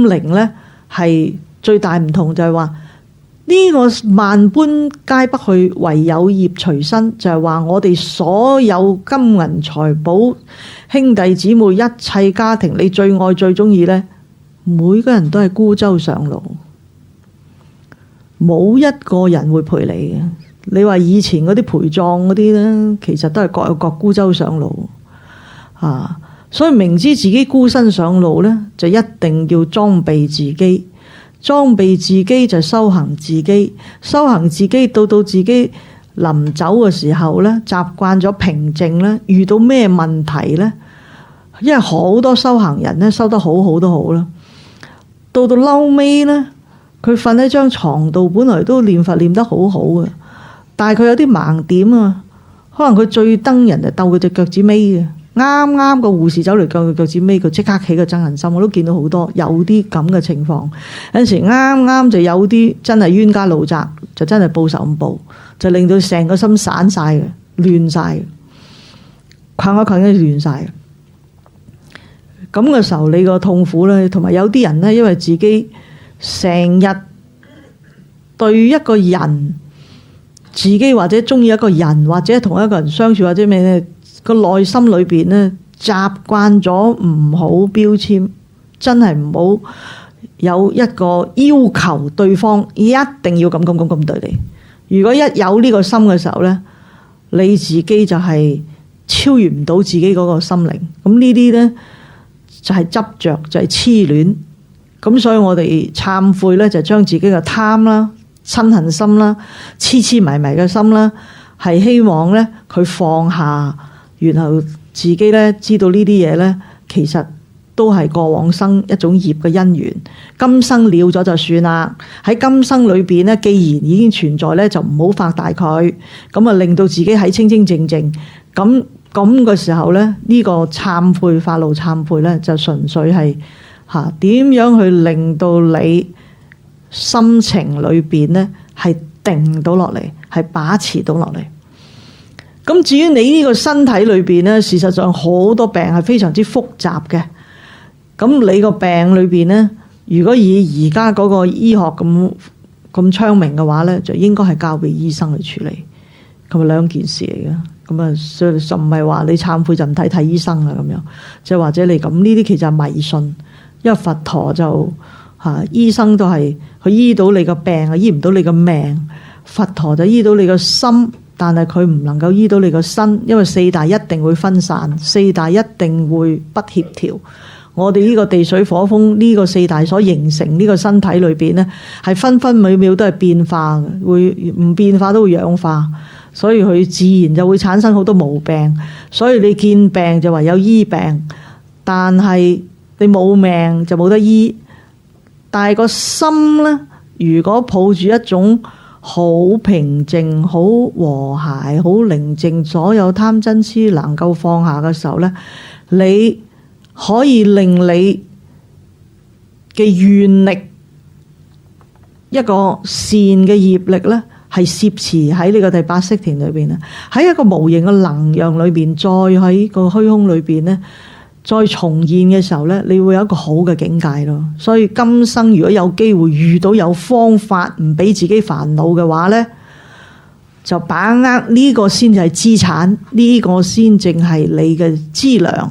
靈咧係最大唔同，就係話。呢個萬般皆不去，唯有業隨身，就係話我哋所有金銀財寶、兄弟姊妹、一切家庭，你最愛最中意呢，每個人都係孤舟上路，冇一個人會陪你嘅。你話以前嗰啲陪葬嗰啲呢，其實都係各有各孤舟上路啊，所以明知自己孤身上路呢，就一定要裝備自己。裝備自己就修行自己，修行自己到自己臨走嘅時候呢，習慣咗平靜呢，遇到咩問題呢？因為好多修行人呢，修得好好都好啦，到嬲尾呢，佢瞓喺張床度，本來都念佛念得好好嘅，但係佢有啲盲點啊，可能佢最憎人就鬥佢隻腳趾尾嘅。啱啱個護士走嚟救佢腳趾尾，佢即刻起個憎恨心。我都見到好多有啲咁嘅情況。有陣時啱啱就有啲真係冤家路窄，就真係報仇咁報，就令到成個心散晒嘅，亂晒嘅，困一困跟住亂晒嘅。咁嘅時候，你個痛苦咧，同埋有啲人咧，因為自己成日對一個人，自己或者中意一個人，或者同一個人相處，或者咩咧。個內心裏邊呢，習慣咗唔好標籤，真係唔好有一個要求對方一定要咁對你。如果一有呢個心嘅時候呢，你自己就係超越唔到自己嗰個心靈。咁呢啲呢，就係執着，就係痴戀。咁所以我哋懺悔咧，就將自己嘅貪啦、嗔恨心啦、痴痴迷迷嘅心啦，係希望咧佢放下，然後自己咧知道呢啲嘢咧，其實都係過往生一種業嘅因緣，今生了咗就算啦。喺今生裏邊咧，既然已經存在咧，就唔好放大佢，咁啊令到自己喺清清靜靜。咁嘅時候咧，呢個懺悔發露懺悔咧，就純粹係點樣去令到你心情裏邊咧係定到落嚟，係把持到落嚟。咁至於你呢個身體裏邊咧，事實上好多病係非常之複雜嘅。咁你個病裏邊咧，如果以而家嗰個醫學咁昌明嘅話咧，就應該係交俾醫生去處理，咁啊兩件事嚟嘅。咁啊，所以就唔係話你懺悔就唔睇醫生啦咁樣，即係或者你咁呢啲其實係迷信，因為佛陀就醫生都係佢醫到你個病啊，醫唔到你個命。佛陀就醫到你個心，但係佢唔能夠醫到你個身，因為四大一定會分散，四大一定會不協調。我哋呢個地水火風呢個四大所形成呢個身體裏邊呢，係分分秒秒都係變化嘅，會唔變化都會氧化，所以佢自然就會產生好多毛病。所以你見病就唯有醫病，但係你冇命就冇得醫。但係個心呢，如果抱住一種好平靜、好和諧、好寧靜，所有貪嗔癡能夠放下嘅時候呢，你可以令你嘅願力，一個善嘅業力呢，係攝持喺呢個第八識田裏邊，喺一個無形嘅能量裏邊，再喺個虛空裏邊呢，再重現嘅時候呢，你會有一個好嘅境界咯。所以今生如果有機會遇到有方法唔俾自己煩惱嘅話呢，就把握呢個先至係資產，呢個先正係你嘅資糧，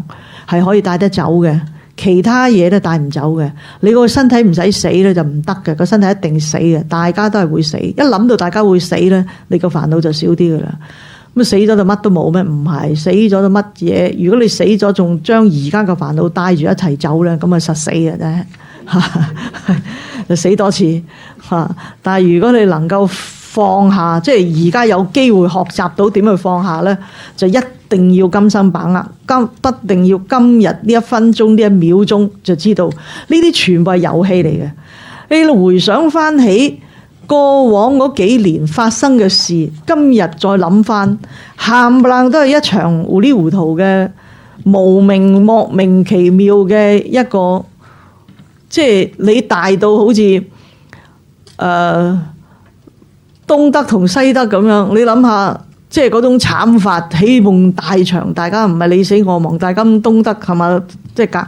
係可以帶得走嘅，其他嘢都帶唔走嘅。你個身體唔使死咧就唔得嘅，個身體一定死嘅，大家都係會死。一諗到大家會死咧，你個煩惱就少啲噶啦。咁死咗就乜都冇咩？唔係，死咗就乜嘢？如果你死咗仲將而家嘅煩惱帶住一齊走咧，咁啊實死嘅啫，就死多次嚇。但係如果你能夠放下，即係而家有機會學習到點去放下咧，就一定要今生把握，不定要今日呢一分鐘呢一秒鐘就知道呢啲全部係遊戲嚟嘅。你回想翻起過往嗰幾年發生嘅事，今日再諗翻，冚唪唥都係一場糊裡糊塗嘅無名莫名其妙嘅一個，即係你大到好似東德同西德咁樣，你諗下，即係嗰種慘法，起夢大場，大家唔係你死我亡，大家東德係嘛，即係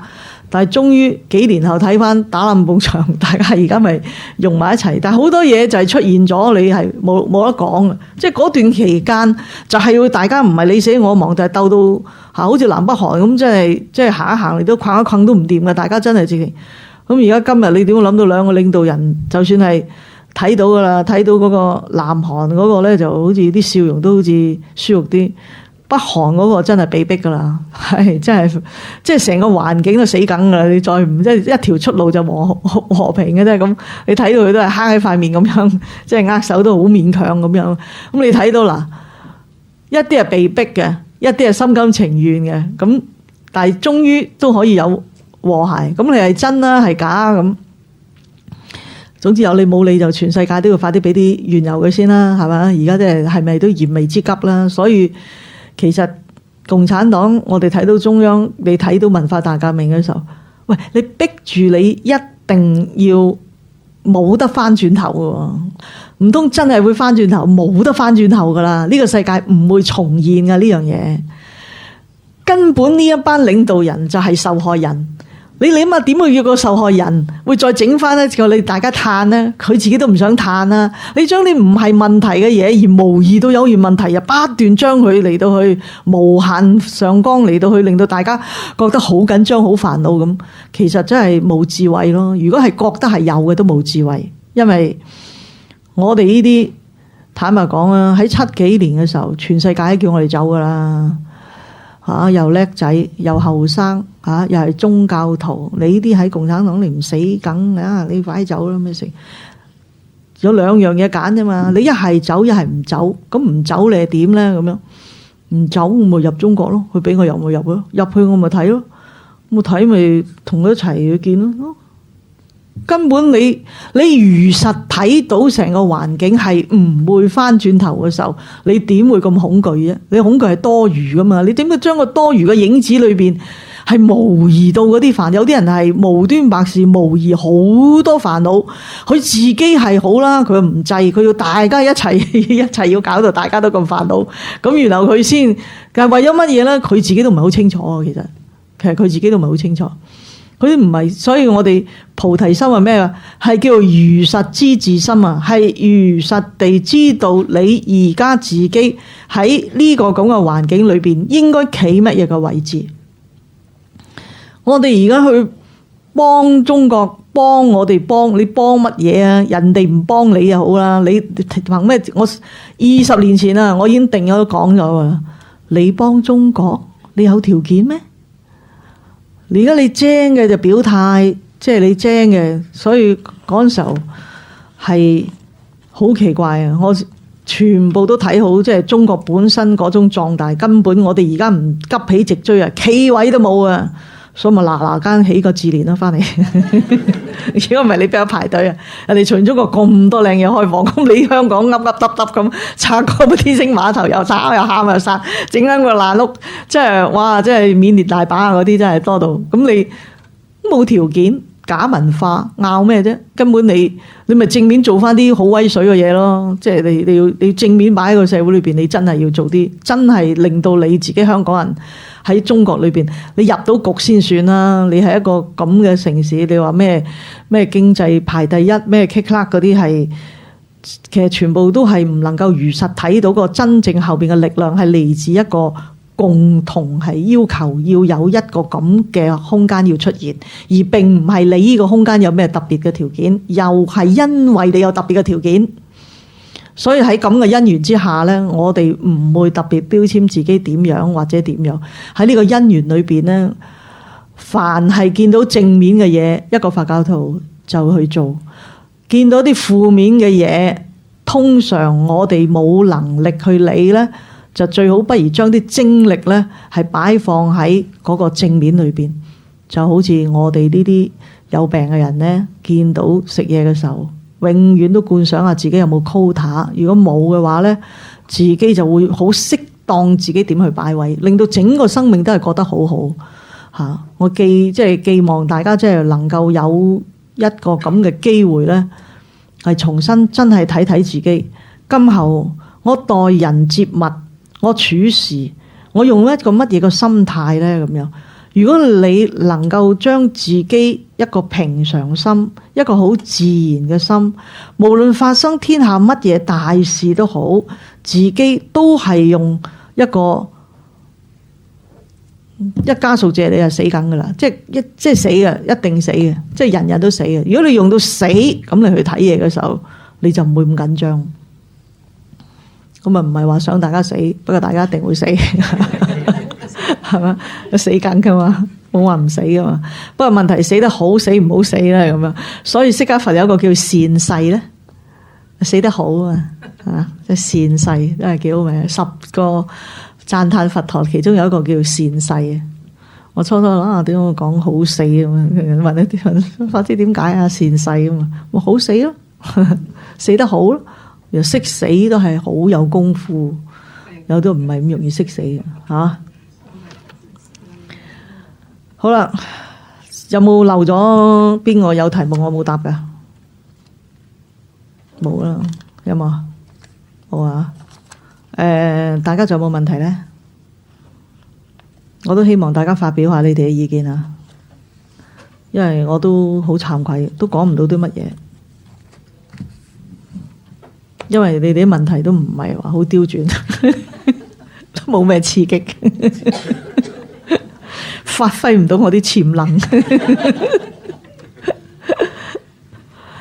但係終於幾年後睇翻打冧埲牆，大家而家咪融埋一齊。但係好多嘢就係出現咗，你係冇得講嘅。即係嗰段期間就係要大家唔係你死我亡，就係鬥到好似南北韓咁，即係行一行你都困一困都唔掂嘅。大家真係自己咁。而家今日你點會諗到兩個領導人，就算係睇到㗎啦，睇到嗰個南韓嗰個咧，就好似啲笑容都好似舒服啲。北韓嗰個真係被逼㗎啦，係真係即係成個環境都死梗㗎啦！你再唔即係一條出路就和平嘅啫咁，你睇到佢都係黑喺塊面咁樣，即係握手都好勉強咁樣。咁你睇到嗱，一啲係被逼嘅，一啲係心甘情願嘅。咁但係終於都可以有和諧。咁你係真啦，係假咁？總之有理冇理就全世界都要快啲俾啲原油佢先啦，係嘛？而家即係咪都燃眉之急啦？所以其實共產黨，我哋睇到中央，你睇到文化大革命嘅時候，喂，你逼住你一定要冇得翻轉頭嘅，唔通真係會翻轉頭？冇得翻轉頭噶啦！呢個世界唔會重現嘅呢樣嘢，根本呢一班領導人就係受害人。你諗下點會要個受害人會再整翻咧？叫你大家嘆咧，佢自己都唔想嘆啦。你將啲唔係問題嘅嘢而模擬到有完問題，又不斷將佢嚟到去無限上綱，嚟到去令到大家覺得好緊張、好煩惱咁。其實真係冇智慧咯。如果係覺得係有嘅，都冇智慧。因為我哋呢啲坦白講啊，喺70幾年嘅時候，全世界都叫我哋走噶啦。又叻仔又後生又係宗教徒，你呢啲喺共產黨你唔死梗啊！你快走啦咩食？有兩樣嘢揀啫嘛，你一係走一係唔走，咁唔走你係點咧？咁樣唔走我咪入中國咯，佢俾我入咪入咯，入去我咪睇咯，我睇咪同佢一齊去見咯。根本你如實睇到成個環境係唔會翻轉頭嘅時候，你點會咁恐懼啫？你恐懼係多餘噶嘛？你點解將個多餘嘅影子裏邊係模擬到嗰啲煩？有啲人係無端白事模擬好多煩惱，佢自己係好啦，佢唔制，佢要大家一齊要搞到大家都咁煩惱，咁然後佢先，但係為咗乜嘢咧？佢自己都唔係好清楚啊！其實佢自己都唔係好清楚。佢唔係，所以我哋菩提心係咩啊？係叫如實知自心啊！係如實地知道你而家自己喺呢個咁嘅環境裏邊應該企乜嘢嘅位置。我哋而家去幫中國，幫我哋幫你幫乜嘢啊？人哋唔幫你就好啦。你憑咩？我20年前啊，我已經定咗講咗啊。你幫中國，你有條件咩？而家你精嘅就表態，即係你精嘅，所以嗰陣時候係好奇怪啊！我全部都睇好，即係中國本身嗰種壯大，根本我哋而家唔急起直追啊，企位都冇啊！所以咪嗱間起個自憐啦，翻嚟。如果唔係你邊有排隊啊？人哋全中國咁多靚嘢開放，咁你香港噏咁拆個天星碼頭又炒又喊又殺，整緊個爛屋，即係哇！即係緬甸大把嗰啲真係多到，咁你冇條件假文化拗咩啫？根本你咪正面做翻啲好威水嘅嘢咯，即係你要正面擺喺個社會裏邊，你真係要做啲真係令到你自己香港人。喺中國裏邊，你入到局先算啦。你係一個咁嘅城市，你話咩經濟排第一，咩 kick 嗰啲係，其實全部都係唔能夠如實睇到個真正後邊嘅力量係嚟自一個共同係要求要有一個咁嘅空間要出現，而並唔係你呢個空間有咩特別嘅條件，又係因為你有特別嘅條件。所以喺咁嘅因緣之下咧，我哋唔會特別標籤自己點樣或者點樣。喺呢個因緣裏邊咧，凡係見到正面嘅嘢，一個佛教徒就去做；見到啲負面嘅嘢，通常我哋冇能力去理咧，就最好不如將啲精力咧係擺放喺嗰個正面裏邊。就好似我哋呢啲有病嘅人咧，見到食嘢嘅時候，永遠都觀想下自己有冇 quota， 如果冇嘅話呢，自己就會好適當自己點去擺位，令到整個生命都係覺得好好嚇。我寄望大家即係能夠有一個咁嘅機會呢，係重新真係睇睇自己。今後我待人接物，我處事，我用一個乜嘢嘅心態呢？咁樣。如果你能夠將自己一個平常心，一個好自然嘅心，無論發生天下乜嘢大事都好，自己都係用一個一加數字你就死梗噶啦，即係死嘅，一定死嘅，即係人人都死嘅。如果你用到死咁你去睇嘢嘅時候，你就唔會咁緊張。咁啊唔係話想大家死，不過大家一定會死。係嘛？死緊噶嘛，冇話唔死噶嘛。不過問題死得好死唔好死咧咁樣。所以釋迦佛有一個叫善逝咧，死得好啊，即係善逝都係幾好名。10個讚歎佛陀，其中有一個叫善逝啊。我初初諗點解我講好死咁樣？問一啲人，法師點解啊？善逝啊嘛，我好死咯，死得好咯，又識死都係好有功夫，有都唔係咁容易識死嘅嚇。好啦，有冇漏咗邊個有題目我冇答㗎？冇啦，有冇？冇啊！大家仲有冇問題呢？我都希望大家發表下你哋嘅意見啊，因為我都好慚愧，都講唔到啲乜嘢，因為你哋啲問題都唔係話好刁鑽，都冇咩刺激。發揮唔到我啲潛能，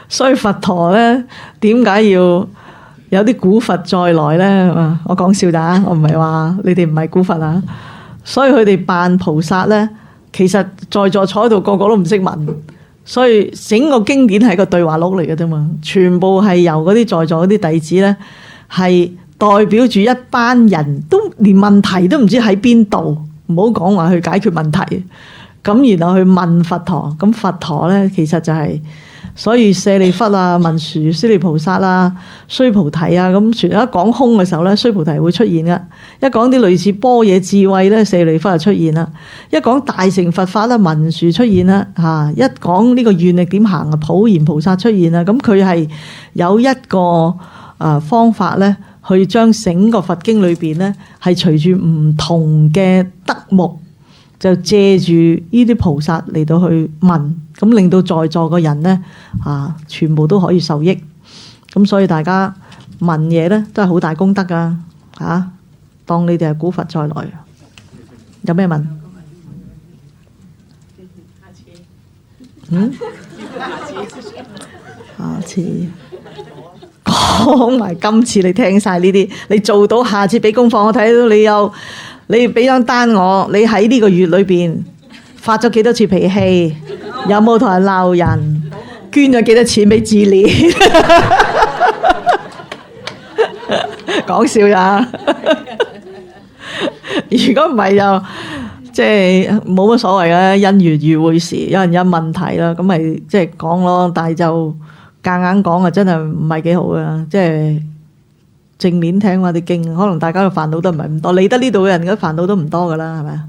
所以佛陀咧點解要有啲古佛再來咧？我講笑咋，我唔係話你哋唔係古佛啊。所以佢哋扮菩薩咧，其實在座坐喺度個個都唔識文，所以整個經典係個對話錄嚟嘅啫嘛，全部係由嗰啲在座嗰啲弟子咧，係代表住一班人都連問題都唔知喺邊度，唔好講話去解決問題，咁然後去問佛陀，咁佛陀咧其實就係、所以舍利弗啊、文殊師利菩薩啊、須菩提啊，咁全一講空嘅時候咧，須菩提會出現噶；一講啲類似般若智慧咧，舍利弗就出現啦；一講大乘佛法咧，文殊出現啦；一講呢個願力點行啊，普賢菩薩出現啦。咁佢係有一個方法咧，去將整個佛經裏邊咧，係隨住唔同嘅德目，就借住呢啲菩薩嚟到去問，咁令到在座嘅人咧全部都可以受益。咁所以大家問嘢咧都係好大功德噶當你哋係古佛再來。有咩問？下次講埋今次你聽晒呢啲，你做到下次俾功課我睇到你俾張單我，你喺呢個月裏邊發咗幾多次脾氣，有冇同人鬧人，捐咗幾多錢俾自憐？講笑呀！如果唔係就即係冇乜所謂嘅，因緣遇會時，有人有問題啦，咁咪即係講咯。但係就夾硬講啊，真係唔係幾好嘅，即係。正面聽我哋經，可能大家嘅煩惱都唔係咁多，嚟得呢度嘅人嘅煩惱都唔多噶啦，係咪啊？